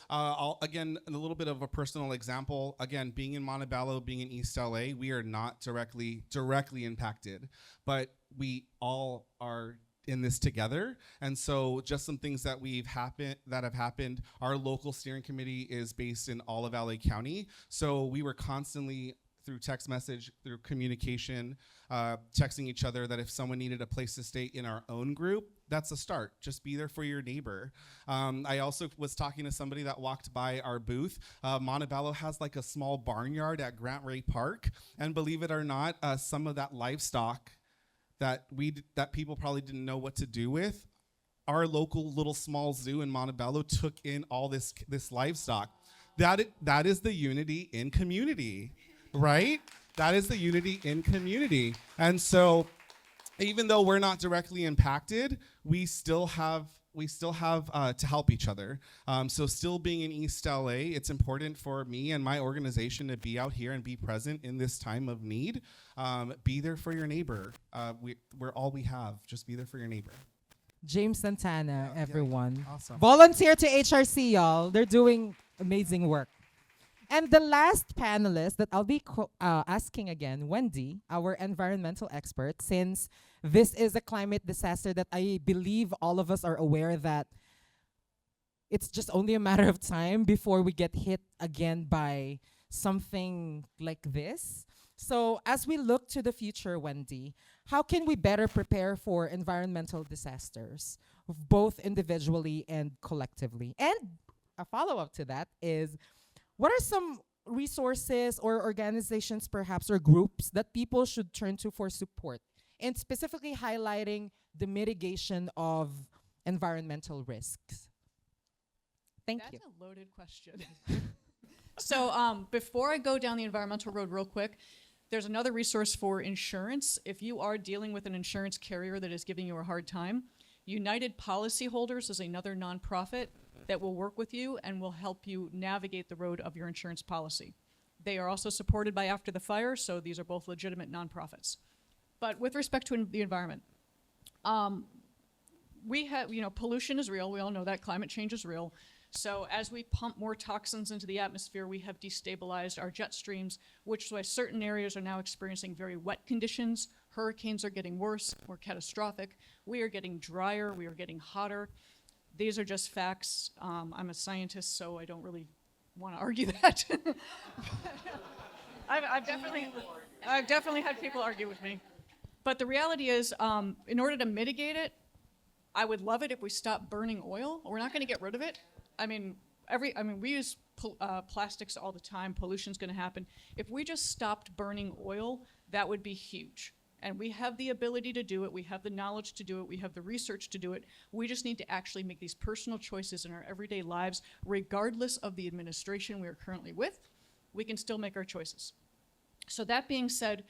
again, a little bit of a personal example. Again, being in Montebello, being in East LA, we are not directly impacted, but we all are in this together. And so just some things that have happened. Our local steering committee is based in all of LA County. So we were constantly through text message, through communication, texting each other that if someone needed a place to stay in our own group, that's a start. Just be there for your neighbor. I also was talking to somebody that walked by our booth. Montebello has like a small barnyard at Grant Ray Park. And believe it or not, some of that livestock that people probably didn't know what to do with, our local little small zoo in Montebello took in all this livestock. That is the unity in community. Right? That is the unity in community. And so even though we're not directly impacted, we still have to help each other. So still being in East LA, it's important for me and my organization to be out here and be present in this time of need. Be there for your neighbor. We're all we have. Just be there for your neighbor. James Santana, everyone. Yeah, awesome. Volunteer to HRC, y'all. They're doing amazing work. And the last panelist that I'll be asking again, Wendy, our environmental expert, since this is a climate disaster that I believe all of us are aware that it's just only a matter of time before we get hit again by something like this. So as we look to the future, Wendy, how can we better prepare for environmental disasters, both individually and collectively? And a follow-up to that is, what are some resources or organizations perhaps or groups that people should turn to for support, and specifically highlighting the mitigation of environmental risks? Thank you. That's a loaded question. So before I go down the environmental road real quick, there's another resource for insurance. If you are dealing with an insurance carrier that is giving you a hard time, United Policyholders is another nonprofit that will work with you and will help you navigate the road of your insurance policy. They are also supported by After the Fire, so these are both legitimate nonprofits. But with respect to the environment, we have, pollution is real. We all know that. Climate change is real. So as we pump more toxins into the atmosphere, we have destabilized our jet streams, which is why certain areas are now experiencing very wet conditions. Hurricanes are getting worse, more catastrophic. We are getting drier. We are getting hotter. These are just facts. I'm a scientist, so I don't really want to argue that. I've definitely had people argue with me. But the reality is, in order to mitigate it, I would love it if we stopped burning oil. We're not going to get rid of it. We use plastics all the time. Pollution's going to happen. If we just stopped burning oil, that would be huge. And we have the ability to do it. We have the knowledge to do it. We have the research to do it. We just need to actually make these personal choices in our everyday lives, regardless of the administration we are currently with. We can still make our choices. So that being said,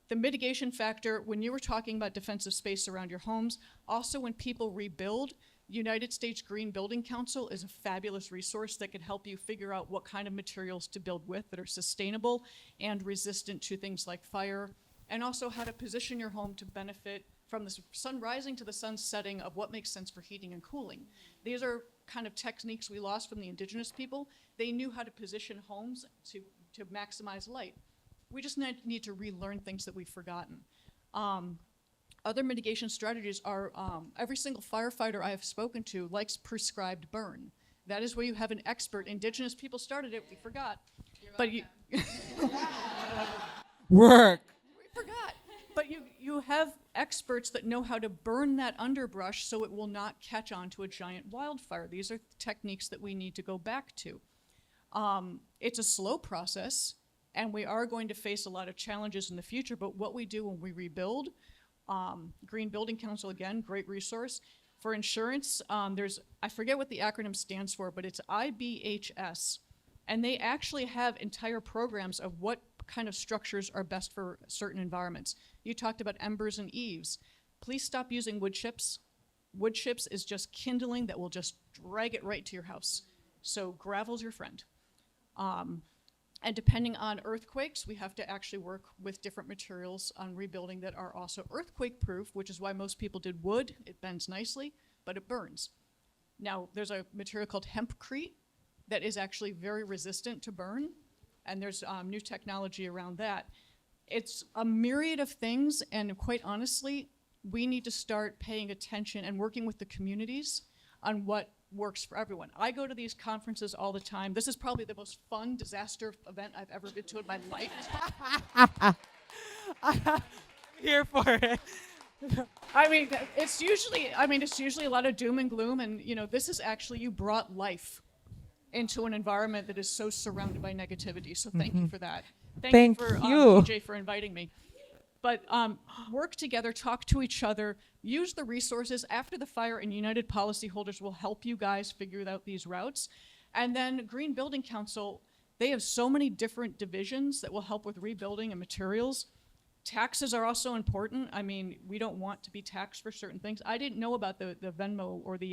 the mitigation factor, when you were talking about defensive space around your homes, also when people rebuild, United States Green Building Council is a fabulous resource that can help you figure out what kind of materials to build with that are sustainable and resistant to things like fire, and also how to position your home to benefit from the sun rising to the sun setting of what makes sense for heating and cooling. These are kind of techniques we lost from the indigenous people. They knew how to position homes to maximize light. We just need to relearn things that we've forgotten. Other mitigation strategies are, every single firefighter I have spoken to likes prescribed burn. That is where you have an expert. Indigenous people started it, we forgot. But Work. We forgot. But you have experts that know how to burn that underbrush so it will not catch on to a giant wildfire. These are techniques that we need to go back to. It's a slow process, and we are going to face a lot of challenges in the future, but what we do when we rebuild, Green Building Council, again, great resource. For insurance, I forget what the acronym stands for, but it's IBHS. And they actually have entire programs of what kind of structures are best for certain environments. You talked about embers and eaves. Please stop using wood chips. Wood chips is just kindling that will just drag it right to your house. So gravel's your friend. And depending on earthquakes, we have to actually work with different materials on rebuilding that are also earthquake proof, which is why most people did wood. It bends nicely, but it burns. Now, there's a material called hempcrete that is actually very resistant to burn, and there's new technology around that. It's a myriad of things, and quite honestly, we need to start paying attention and working with the communities on what works for everyone. I go to these conferences all the time. This is probably the most fun disaster event I've ever been to in my life. I'm here for it. It's usually a lot of doom and gloom, and this is actually, you brought life into an environment that is so surrounded by negativity. So thank you for that. Thank you for you. PJ for inviting me. But work together, talk to each other, use the resources after the fire, and United Policyholders will help you guys figure out these routes. And then Green Building Council, they have so many different divisions that will help with rebuilding and materials. Taxes are also important. We don't want to be taxed for certain things. I didn't know about the Venmo or the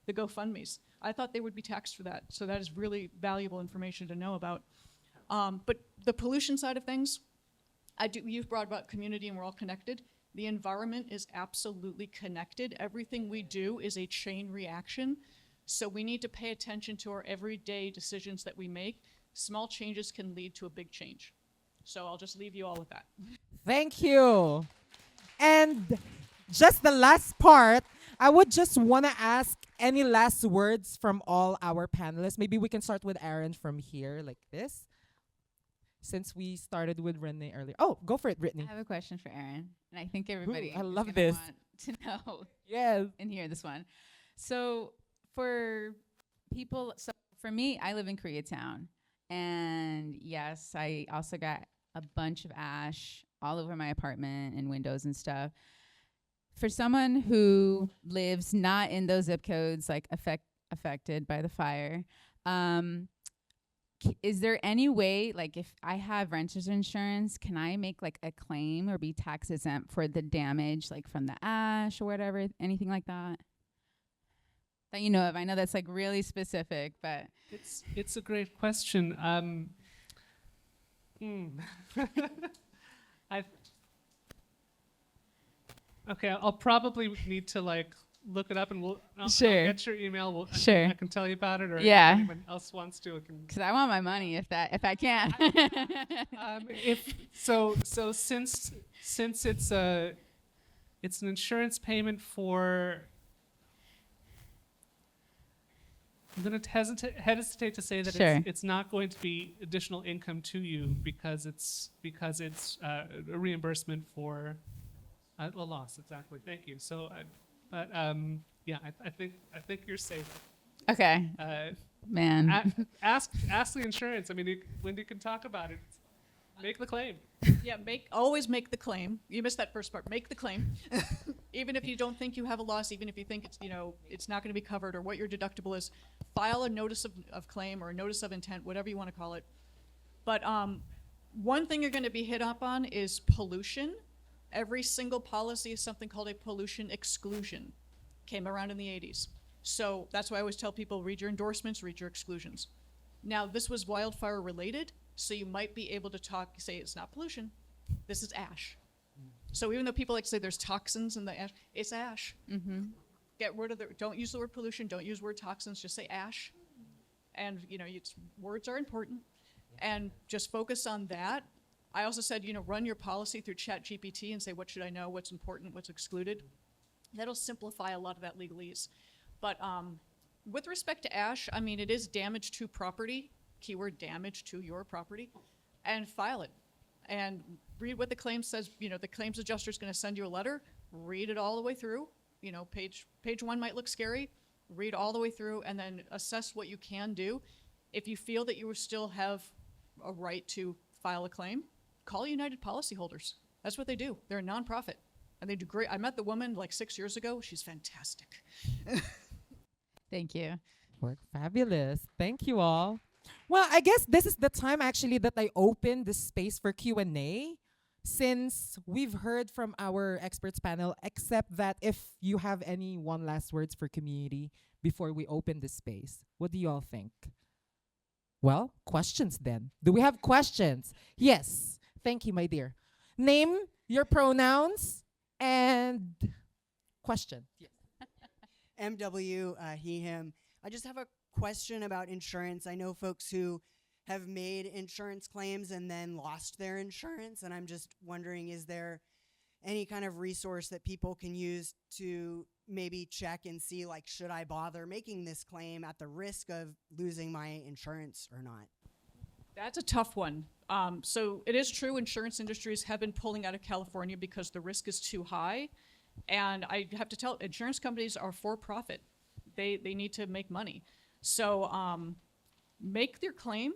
GoFundMes. I thought they would be taxed for that. So that is really valuable information to know about. But the pollution side of things, you've brought about community and we're all connected. The environment is absolutely connected. Everything we do is a chain reaction. So we need to pay attention to our everyday decisions that we make. Small changes can lead to a big change. So I'll just leave you all with that. Thank you. And just the last part, I would just want to ask any last words from all our panelists. Maybe we can start with Aaron from here, like this, since we started with Renae earlier. Oh, go for it, Brittany. I have a question for Aaron, and I think everybody I is love gonna this. want to know Yes. and hear this one. So for people, so for me, I live in Koreatown, and yes, I also got a bunch of ash all over my apartment and windows and stuff. For someone who lives not in those zip codes, like affected by the fire, is there any way, like if I have renter's insurance, can I make like a claim or be tax exempt for the damage, like from the ash or whatever, anything like that? That you know of. I know that's like really specific, but It's a great question. I'll probably need to look it up, and I'll get your email. I can tell you about it, or if anyone else wants to. Because I want my money if I can. Since it's an insurance payment for. I'm going to hesitate to say that it's not going to be additional income to you because it's a reimbursement for a loss. Exactly. Thank you. So, I think you're safe. Okay. Man. Ask the insurance. Wendy can talk about it. Make the claim. Yeah, always make the claim. You missed that first part. Make the claim. Even if you don't think you have a loss, even if you think it's not going to be covered or what your deductible is, file a notice of claim or a notice of intent, whatever you want to call it. But one thing you're going to be hit up on is pollution. Every single policy is something called a pollution exclusion. Came around in the 80s. So that's why I always tell people, read your endorsements, read your exclusions. Now, this was wildfire related. So you might be able to say it's not pollution, this is ash. So even though people like to say there's toxins in the ash, it's ash. Mm-hmm. Get rid of don't use the word pollution, don't use the word toxins, just say ash. And words are important. And just focus on that. I also said, run your policy through ChatGPT and say, what should I know, what's important, what's excluded. That'll simplify a lot of that legalese. But with respect to ash, it is damage to property. Keyword damage to your property, and file it and read what the claim says. The claims adjuster is going to send you a letter. Read it all the way through. Page 1 might look scary. Read all the way through and then assess what you can do. If you feel that you still have a right to file a claim, call United Policyholders. That's what they do. They're a nonprofit, and they do great. I met the woman like 6 years ago. She's fantastic. Thank you. Work fabulous. Thank you all. Well, I guess this is the time actually that I open the space for Q&A, since we've heard from our experts panel, except that if you have any one last words for community before we open the space. What do you all think? Well, questions then. Do we have questions? Yes. Thank you, my dear. Name, your pronouns, and question. Yes. MW, he, him. I just have a question about insurance. I know folks who have made insurance claims and then lost their insurance, and I'm just wondering, is there any kind of resource that people can use to maybe check and see, like, should I bother making this claim at the risk of losing my insurance or not? That's a tough one. So it is true, insurance industries have been pulling out of California because the risk is too high. And I have to tell, insurance companies are for profit. They need to make money. So make their claim,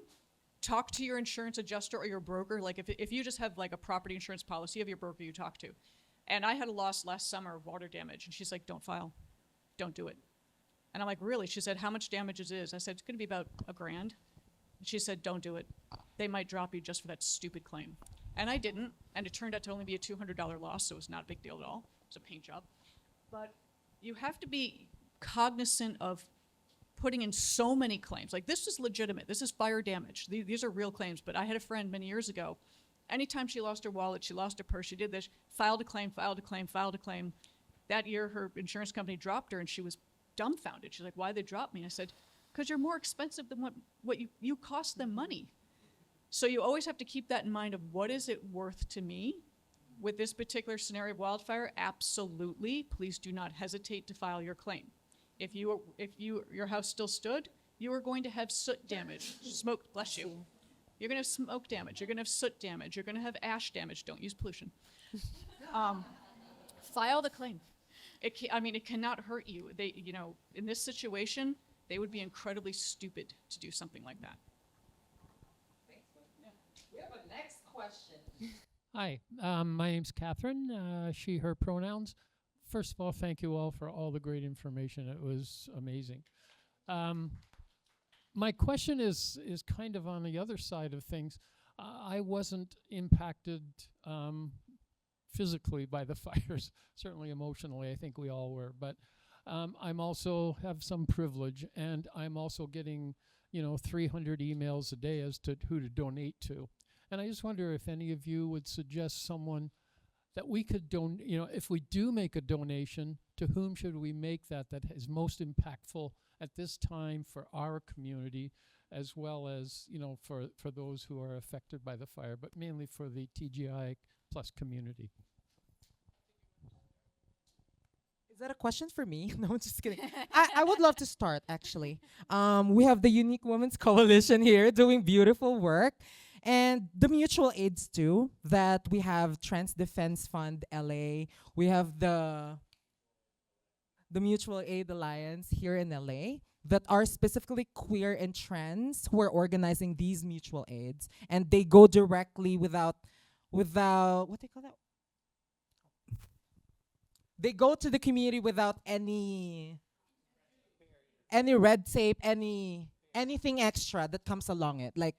talk to your insurance adjuster or your broker. Like if you just have like a property insurance policy, you have your broker you talk to. And I had a loss last summer of water damage, and she's like, don't file, don't do it. And I'm like, really? She said, how much damage it is? I said, it's gonna be about $1,000. And she said, don't do it. They might drop you just for that stupid claim. And I didn't, and it turned out to only be a $200 loss, so it was not a big deal at all. It was a paint job. But you have to be cognizant of putting in so many claims. Like, this is legitimate. This is fire damage. These are real claims. But I had a friend many years ago. Anytime she lost her wallet, she lost her purse, she did this, filed a claim, filed a claim, filed a claim. That year, her insurance company dropped her, and she was dumbfounded. She's like, why'd they drop me? I said, because you're more expensive than what you cost them money. So you always have to keep that in mind of what is it worth to me? With this particular scenario of wildfire, absolutely. Please do not hesitate to file your claim. If your house still stood, you are going to have soot damage. Smoke, bless you. You're going to have smoke damage. You're going to have soot damage. You're going to have ash damage. Don't use pollution. File the claim. It cannot hurt you. In this situation, they would be incredibly stupid to do something like that. We have a next question. Hi, my name's Catherine, she, her pronouns. First of all, thank you all for all the great information. It was amazing. My question is kind of on the other side of things. I wasn't impacted physically by the fires, certainly emotionally, I think we all were, but I'm also have some privilege, and I'm also getting 300 emails a day as to who to donate to. And I just wonder if any of you would suggest someone that we could donate, if we do make a donation, to whom should we make that is most impactful at this time for our community, as well as, for those who are affected by the fire, but mainly for the TGI plus community. Is that a question for me? No, just kidding. I would love to start, actually. We have the Unique Women's Coalition here doing beautiful work. And the mutual aids too, that we have Trans Defense Fund LA. We have the Mutual Aid Alliance here in LA that are specifically queer and trans who are organizing these mutual aids. And they go directly without what do they call that? They go to the community without any red tape, anything extra that comes along it. Like,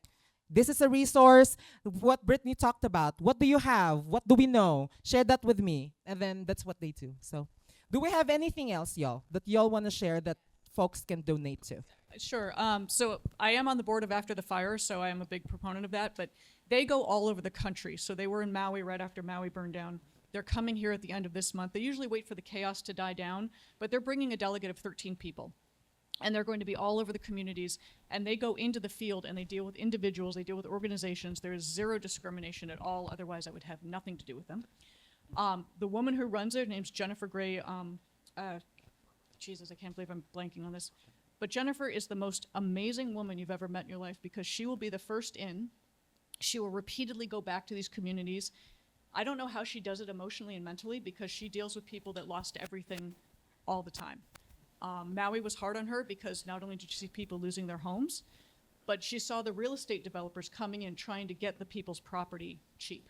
this is a resource, what Brittany talked about. What do you have? What do we know? Share that with me. And then that's what they do. So do we have anything else, y'all, that y'all want to share that folks can donate to? Sure. So I am on the board of After the Fire, so I am a big proponent of that. But they go all over the country. So they were in Maui right after Maui burned down. They're coming here at the end of this month. They usually wait for the chaos to die down, but they're bringing a delegate of 13 people. And they're going to be all over the communities, and they go into the field and they deal with individuals, they deal with organizations. There is zero discrimination at all, otherwise I would have nothing to do with them. The woman who runs it, her name's Jennifer Gray. Jesus, I can't believe I'm blanking on this. But Jennifer is the most amazing woman you've ever met in your life, because she will be the first in. She will repeatedly go back to these communities. I don't know how she does it emotionally and mentally, because she deals with people that lost everything all the time. Maui was hard on her because not only did she see people losing their homes, but she saw the real estate developers coming in trying to get the people's property cheap.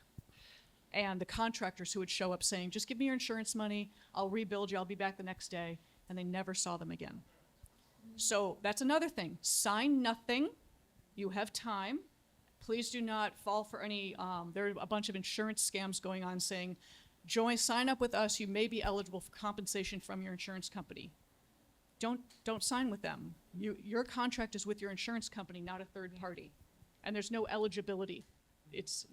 And the contractors who would show up saying, just give me your insurance money, I'll rebuild you, I'll be back the next day, and they never saw them again. So that's another thing. Sign nothing. You have time. Please do not fall for any, there are a bunch of insurance scams going on saying, sign up with us, you may be eligible for compensation from your insurance company. Don't sign with them. Your contract is with your insurance company, not a third party. And there's no eligibility. It's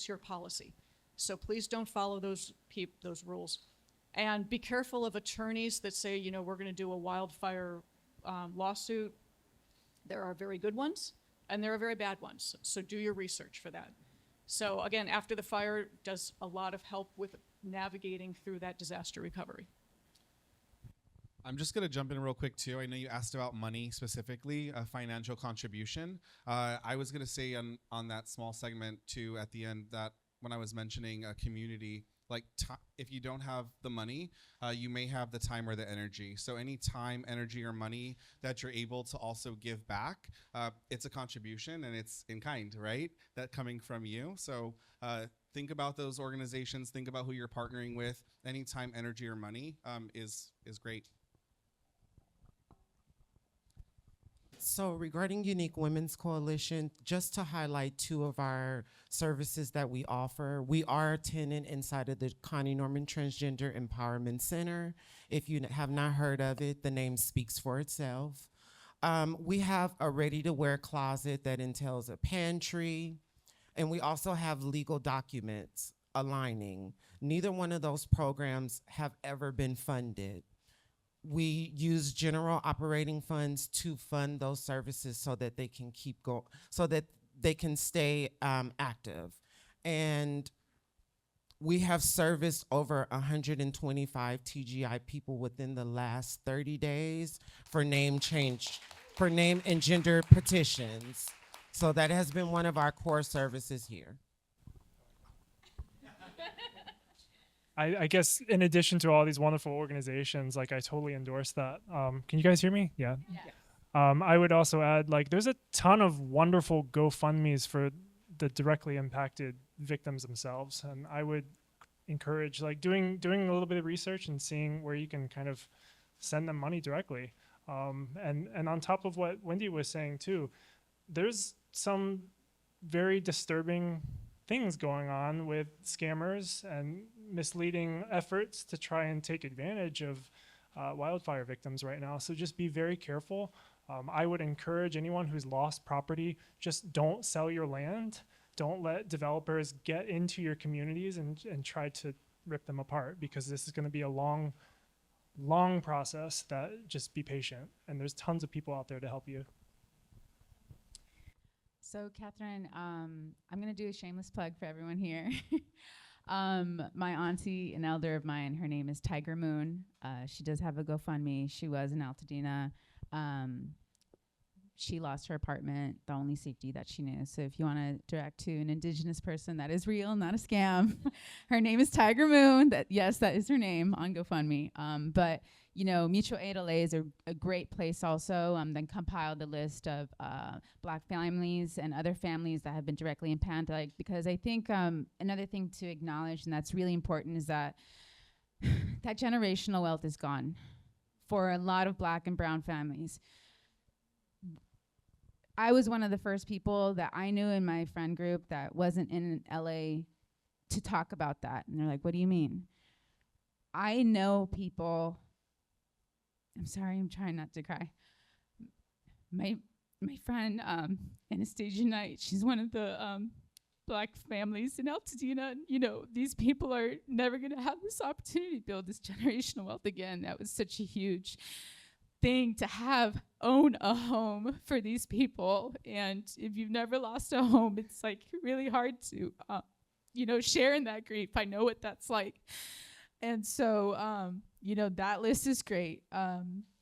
your policy. So please don't follow those rules. And be careful of attorneys that say, you know, we're going to do a wildfire lawsuit. There are very good ones, and there are very bad ones. So do your research for that. So again, after the fire does a lot of help with navigating through that disaster recovery. I'm just going to jump in real quick, too. I know you asked about money specifically, a financial contribution. I was going to say on that small segment, too, at the end, that when I was mentioning a community, like if you don't have the money, you may have the time or the energy. So any time, energy, or money that you're able to also give back, it's a contribution and it's in kind, right? That coming from you. So think about those organizations. Think about who you're partnering with. Any time, energy, or money is great. So regarding Unique Women's Coalition, just to highlight 2 of our services that we offer, we are a tenant inside of the Connie Norman Transgender Empowerment Center. If you have not heard of it, the name speaks for itself. We have a ready-to-wear closet that entails a pantry, and we also have legal documents aligning. Neither one of those programs have ever been funded. We use general operating funds to fund those services so that they can keep going, so that they can stay active. And we have serviced over 125 TGI people within the last 30 days for name and gender petitions. So that has been one of our core services here. I guess in addition to all these wonderful organizations, like I totally endorse that. Can you guys hear me? Yeah. I would also add, like, there's a ton of wonderful GoFundMes for the directly impacted victims themselves, and I would encourage like doing a little bit of research and seeing where you can kind of send them money directly. And on top of what Wendy was saying too, there's some very disturbing things going on with scammers and misleading efforts to try and take advantage of wildfire victims right now. So just be very careful. I would encourage anyone who's lost property, just don't sell your land. Don't let developers get into your communities and try to rip them apart, because this is going to be a long process. That just be patient. And there's tons of people out there to help you. So, Catherine, I'm going to do a shameless plug for everyone here. My auntie, an elder of mine, her name is Tiger Moon. She does have a GoFundMe. She was in Altadena. She lost her apartment, the only safety that she knew. So if you want to direct to an Indigenous person, that is real, not a scam. Her name is Tiger Moon. Yes, that is her name on GoFundMe. But you know, Mutual Aid LA is a great place also. Then compiled a list of Black families and other families that have been directly impacted. Because I think another thing to acknowledge, and that's really important, is that that generational wealth is gone for a lot of Black and brown families. I was one of the first people that I knew in my friend group that wasn't in LA to talk about that. And they're like, what do you mean? I know people, I'm sorry, I'm trying not to cry. My friend, Anastasia Knight, she's one of the Black families in Altadena. And, you know, these people are never gonna have this opportunity to build this generational wealth again. That was such a huge thing to own a home for these people. And if you've never lost a home, it's like really hard to, share in that grief. I know what that's like. And so, that list is great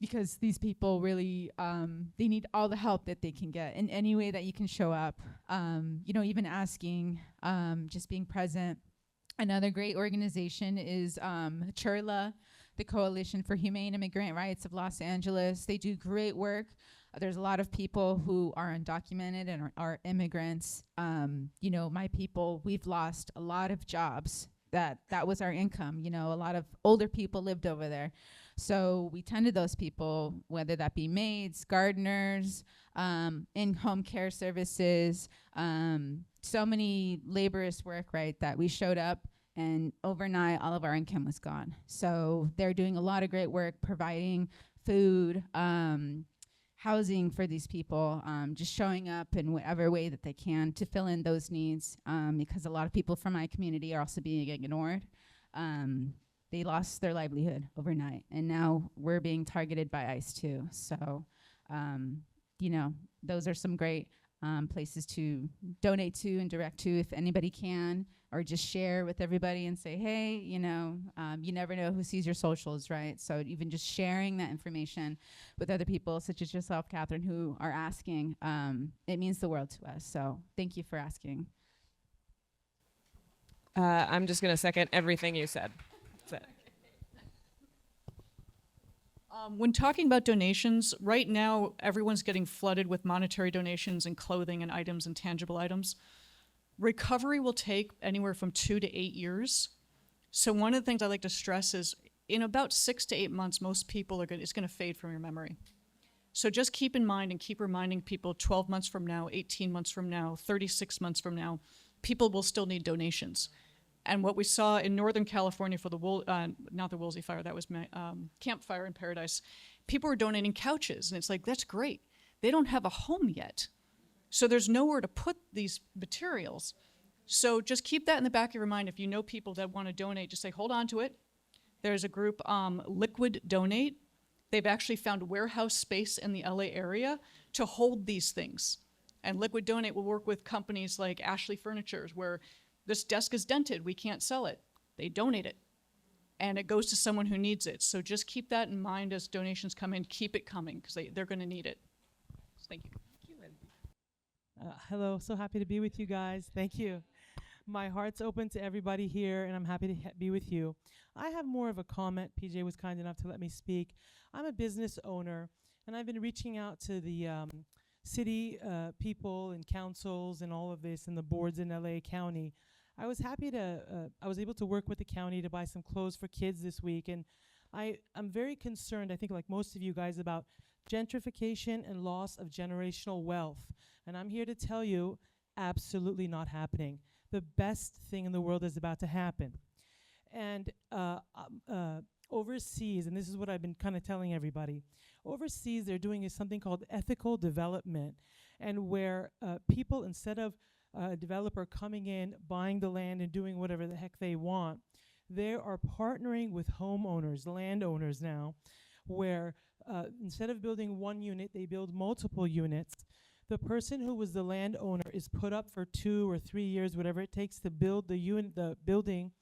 because these people really, they need all the help that they can get in any way that you can show up. Even asking, just being present. Another great organization is CHURLA, the Coalition for Humane Immigrant Rights of Los Angeles. They do great work There's a lot of people who are undocumented and are immigrants. You know, my people, we've lost a lot of jobs. That was our income. You know, a lot of older people lived over there. So we tended those people, whether that be maids, gardeners, in-home care services, so many laborious work, right, that we showed up and overnight all of our income was gone. So they're doing a lot of great work providing food, housing for these people, just showing up in whatever way that they can to fill in those needs, because a lot of people from my community are also being ignored. They lost their livelihood overnight, and now we're being targeted by ICE too. So, you know, those are some great places to donate to and direct to if anybody can, or just share with everybody and say, hey, you know, you never know who sees your socials, right? So even just sharing that information with other people, such as yourself, Catherine, who are asking, it means the world to us. So thank you for asking. I'm just gonna second everything you said. That's it. When talking about donations, right now everyone's getting flooded with monetary donations and clothing and items and tangible items. Recovery will take anywhere from 2 to 8 years. So one of the things I like to stress is in about 6 to 8 months, most people it's gonna fade from your memory. So just keep in mind and keep reminding people 12 months from now, 18 months from now, 36 months from now, people will still need donations. And what we saw in Northern California for the not the Woolsey fire, that was Campfire in Paradise, people were donating couches, and it's like, that's great. They don't have a home yet. So there's nowhere to put these materials. So just keep that in the back of your mind. If you know people that want to donate, just say, hold on to it. There's a group, Liquid Donate. They've actually found warehouse space in the LA area to hold these things. And Liquid Donate will work with companies like Ashley Furnitures, where this desk is dented, we can't sell it. They donate it, and it goes to someone who needs it. So just keep that in mind as donations come in, keep it coming, because they're gonna need it. So thank you. Hello, so happy to be with you guys. Thank you. My heart's open to everybody here, and I'm happy to be with you. I have more of a comment. PJ was kind enough to let me speak. I'm a business owner, and I've been reaching out to the city people and councils and all of this and the boards in LA County. I was happy to, I was able to work with the county to buy some clothes for kids this week, and I'm very concerned, I think like most of you guys, about gentrification and loss of generational wealth. And I'm here to tell you, absolutely not happening. The best thing in the world is about to happen. And overseas, and this is what I've been kind of telling everybody, overseas they're doing something called ethical development, and where people, instead of a developer coming in, buying the land and doing whatever the heck they want, they are partnering with homeowners, landowners now, where instead of building one unit, they build multiple units. The person who was the landowner is put up for 2 or 3 years, whatever it takes to build the building,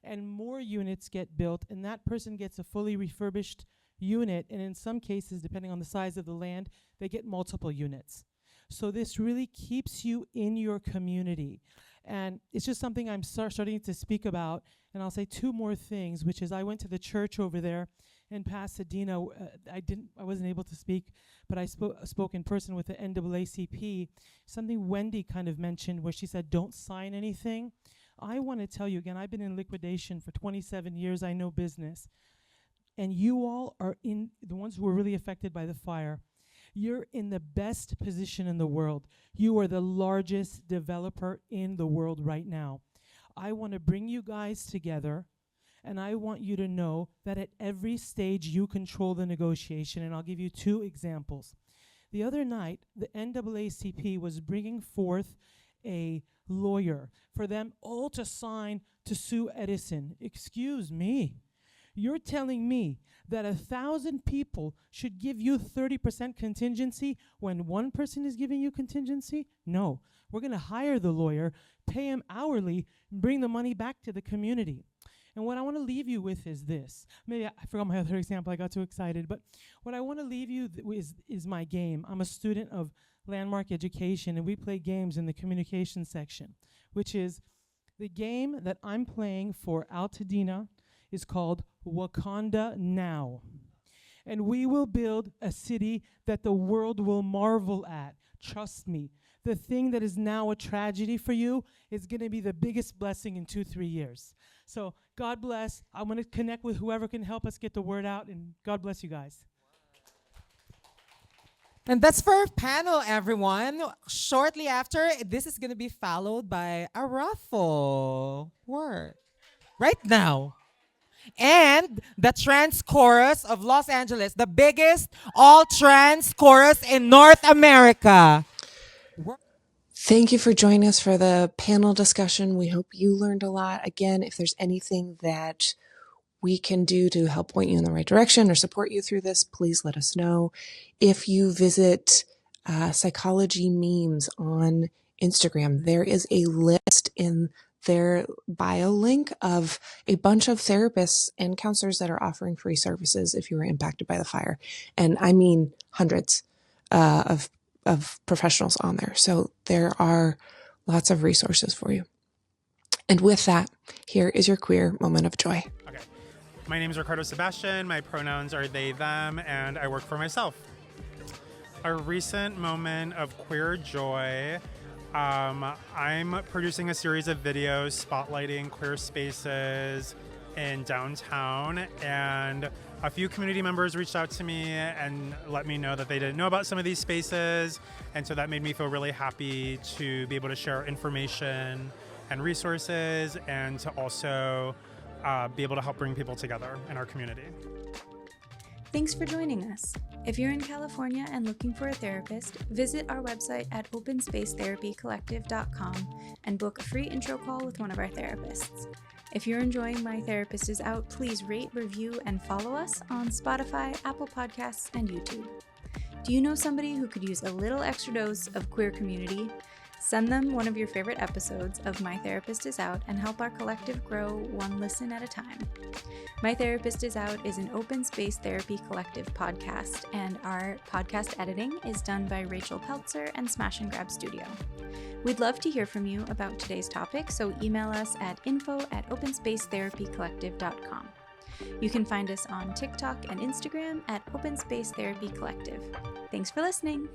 and more units get built, and that person gets a fully refurbished unit, and in some cases, depending on the size of the land, they get multiple units. So this really keeps you in your community. And it's just something I'm starting to speak about, and I'll say 2 more things, which is I went to the church over there in Pasadena. I wasn't able to speak, but I spoke in person with the NAACP, something Wendy kind of mentioned where she said, don't sign anything. I want to tell you again, I've been in liquidation for 27 years, I know business. And you all are in, the ones who were really affected by the fire, you're in the best position in the world. You are the largest developer in the world right now. I want to bring you guys together, and I want you to know that at every stage you control the negotiation, and I'll give you 2 examples. The other night, the NAACP was bringing forth a lawyer for them all to sign to sue Edison. Excuse me. You're telling me that 1,000 people should give you 30% contingency when one person is giving you contingency? No. We're going to hire the lawyer, pay him hourly, and bring the money back to the community. And what I want to leave you with is this. Maybe I forgot my other example. I got too excited. But what I want to leave you is my game. I'm a student of Landmark Education, and we play games in the communication section, which is the game that I'm playing for Altadena is called Wakanda Now. and we will build a city that the world will marvel at. Trust me. The thing that is now a tragedy for you is going to be the biggest blessing in 2-3 years. So God bless. I'm going to connect with whoever can help us get the word out, and God bless you guys. And that's for our panel, everyone. Shortly after, this is going to be followed by a raffle. Word. Right now. And the trans chorus of Los Angeles, the biggest all-trans chorus in North America. Thank you for joining us for the panel discussion. We hope you learned a lot. Again, if there's anything that we can do to help point you in the right direction or support you through this, please let us know. If you visit Psychology Memes on Instagram, there is a list in their bio link of a bunch of therapists and counselors that are offering free services if you were impacted by the fire. And I mean hundreds of professionals on there. So there are lots of resources for you. And with that, here is your queer moment of joy. Okay. My name is Ricardo Sebastian. My pronouns are they, them, and I work for myself. A recent moment of queer joy. I'm producing a series of videos spotlighting queer spaces in downtown, and a few community members reached out to me and let me know that they didn't know about some of these spaces, and so that made me feel really happy to be able to share information and resources, and to also be able to help bring people together in our community. Thanks for joining us. If you're in California and looking for a therapist, visit our website at openspacetherapycollective.com and book a free intro call with one of our therapists. If you're enjoying My Therapist Is Out, please rate, review, and follow us on Spotify, Apple Podcasts, and YouTube. Do you know somebody who could use a little extra dose of queer community? Send them one of your favorite episodes of My Therapist Is Out and help our collective grow one listen at a time. My Therapist Is Out is an open space therapy collective podcast, and our podcast editing is done by Rachel Peltzer and Smash and Grab Studio. We'd love to hear from you about today's topic, so email us at info@openspacetherapycollective.com. You can find us on TikTok and Instagram at Open Space Therapy Collective. Thanks for listening.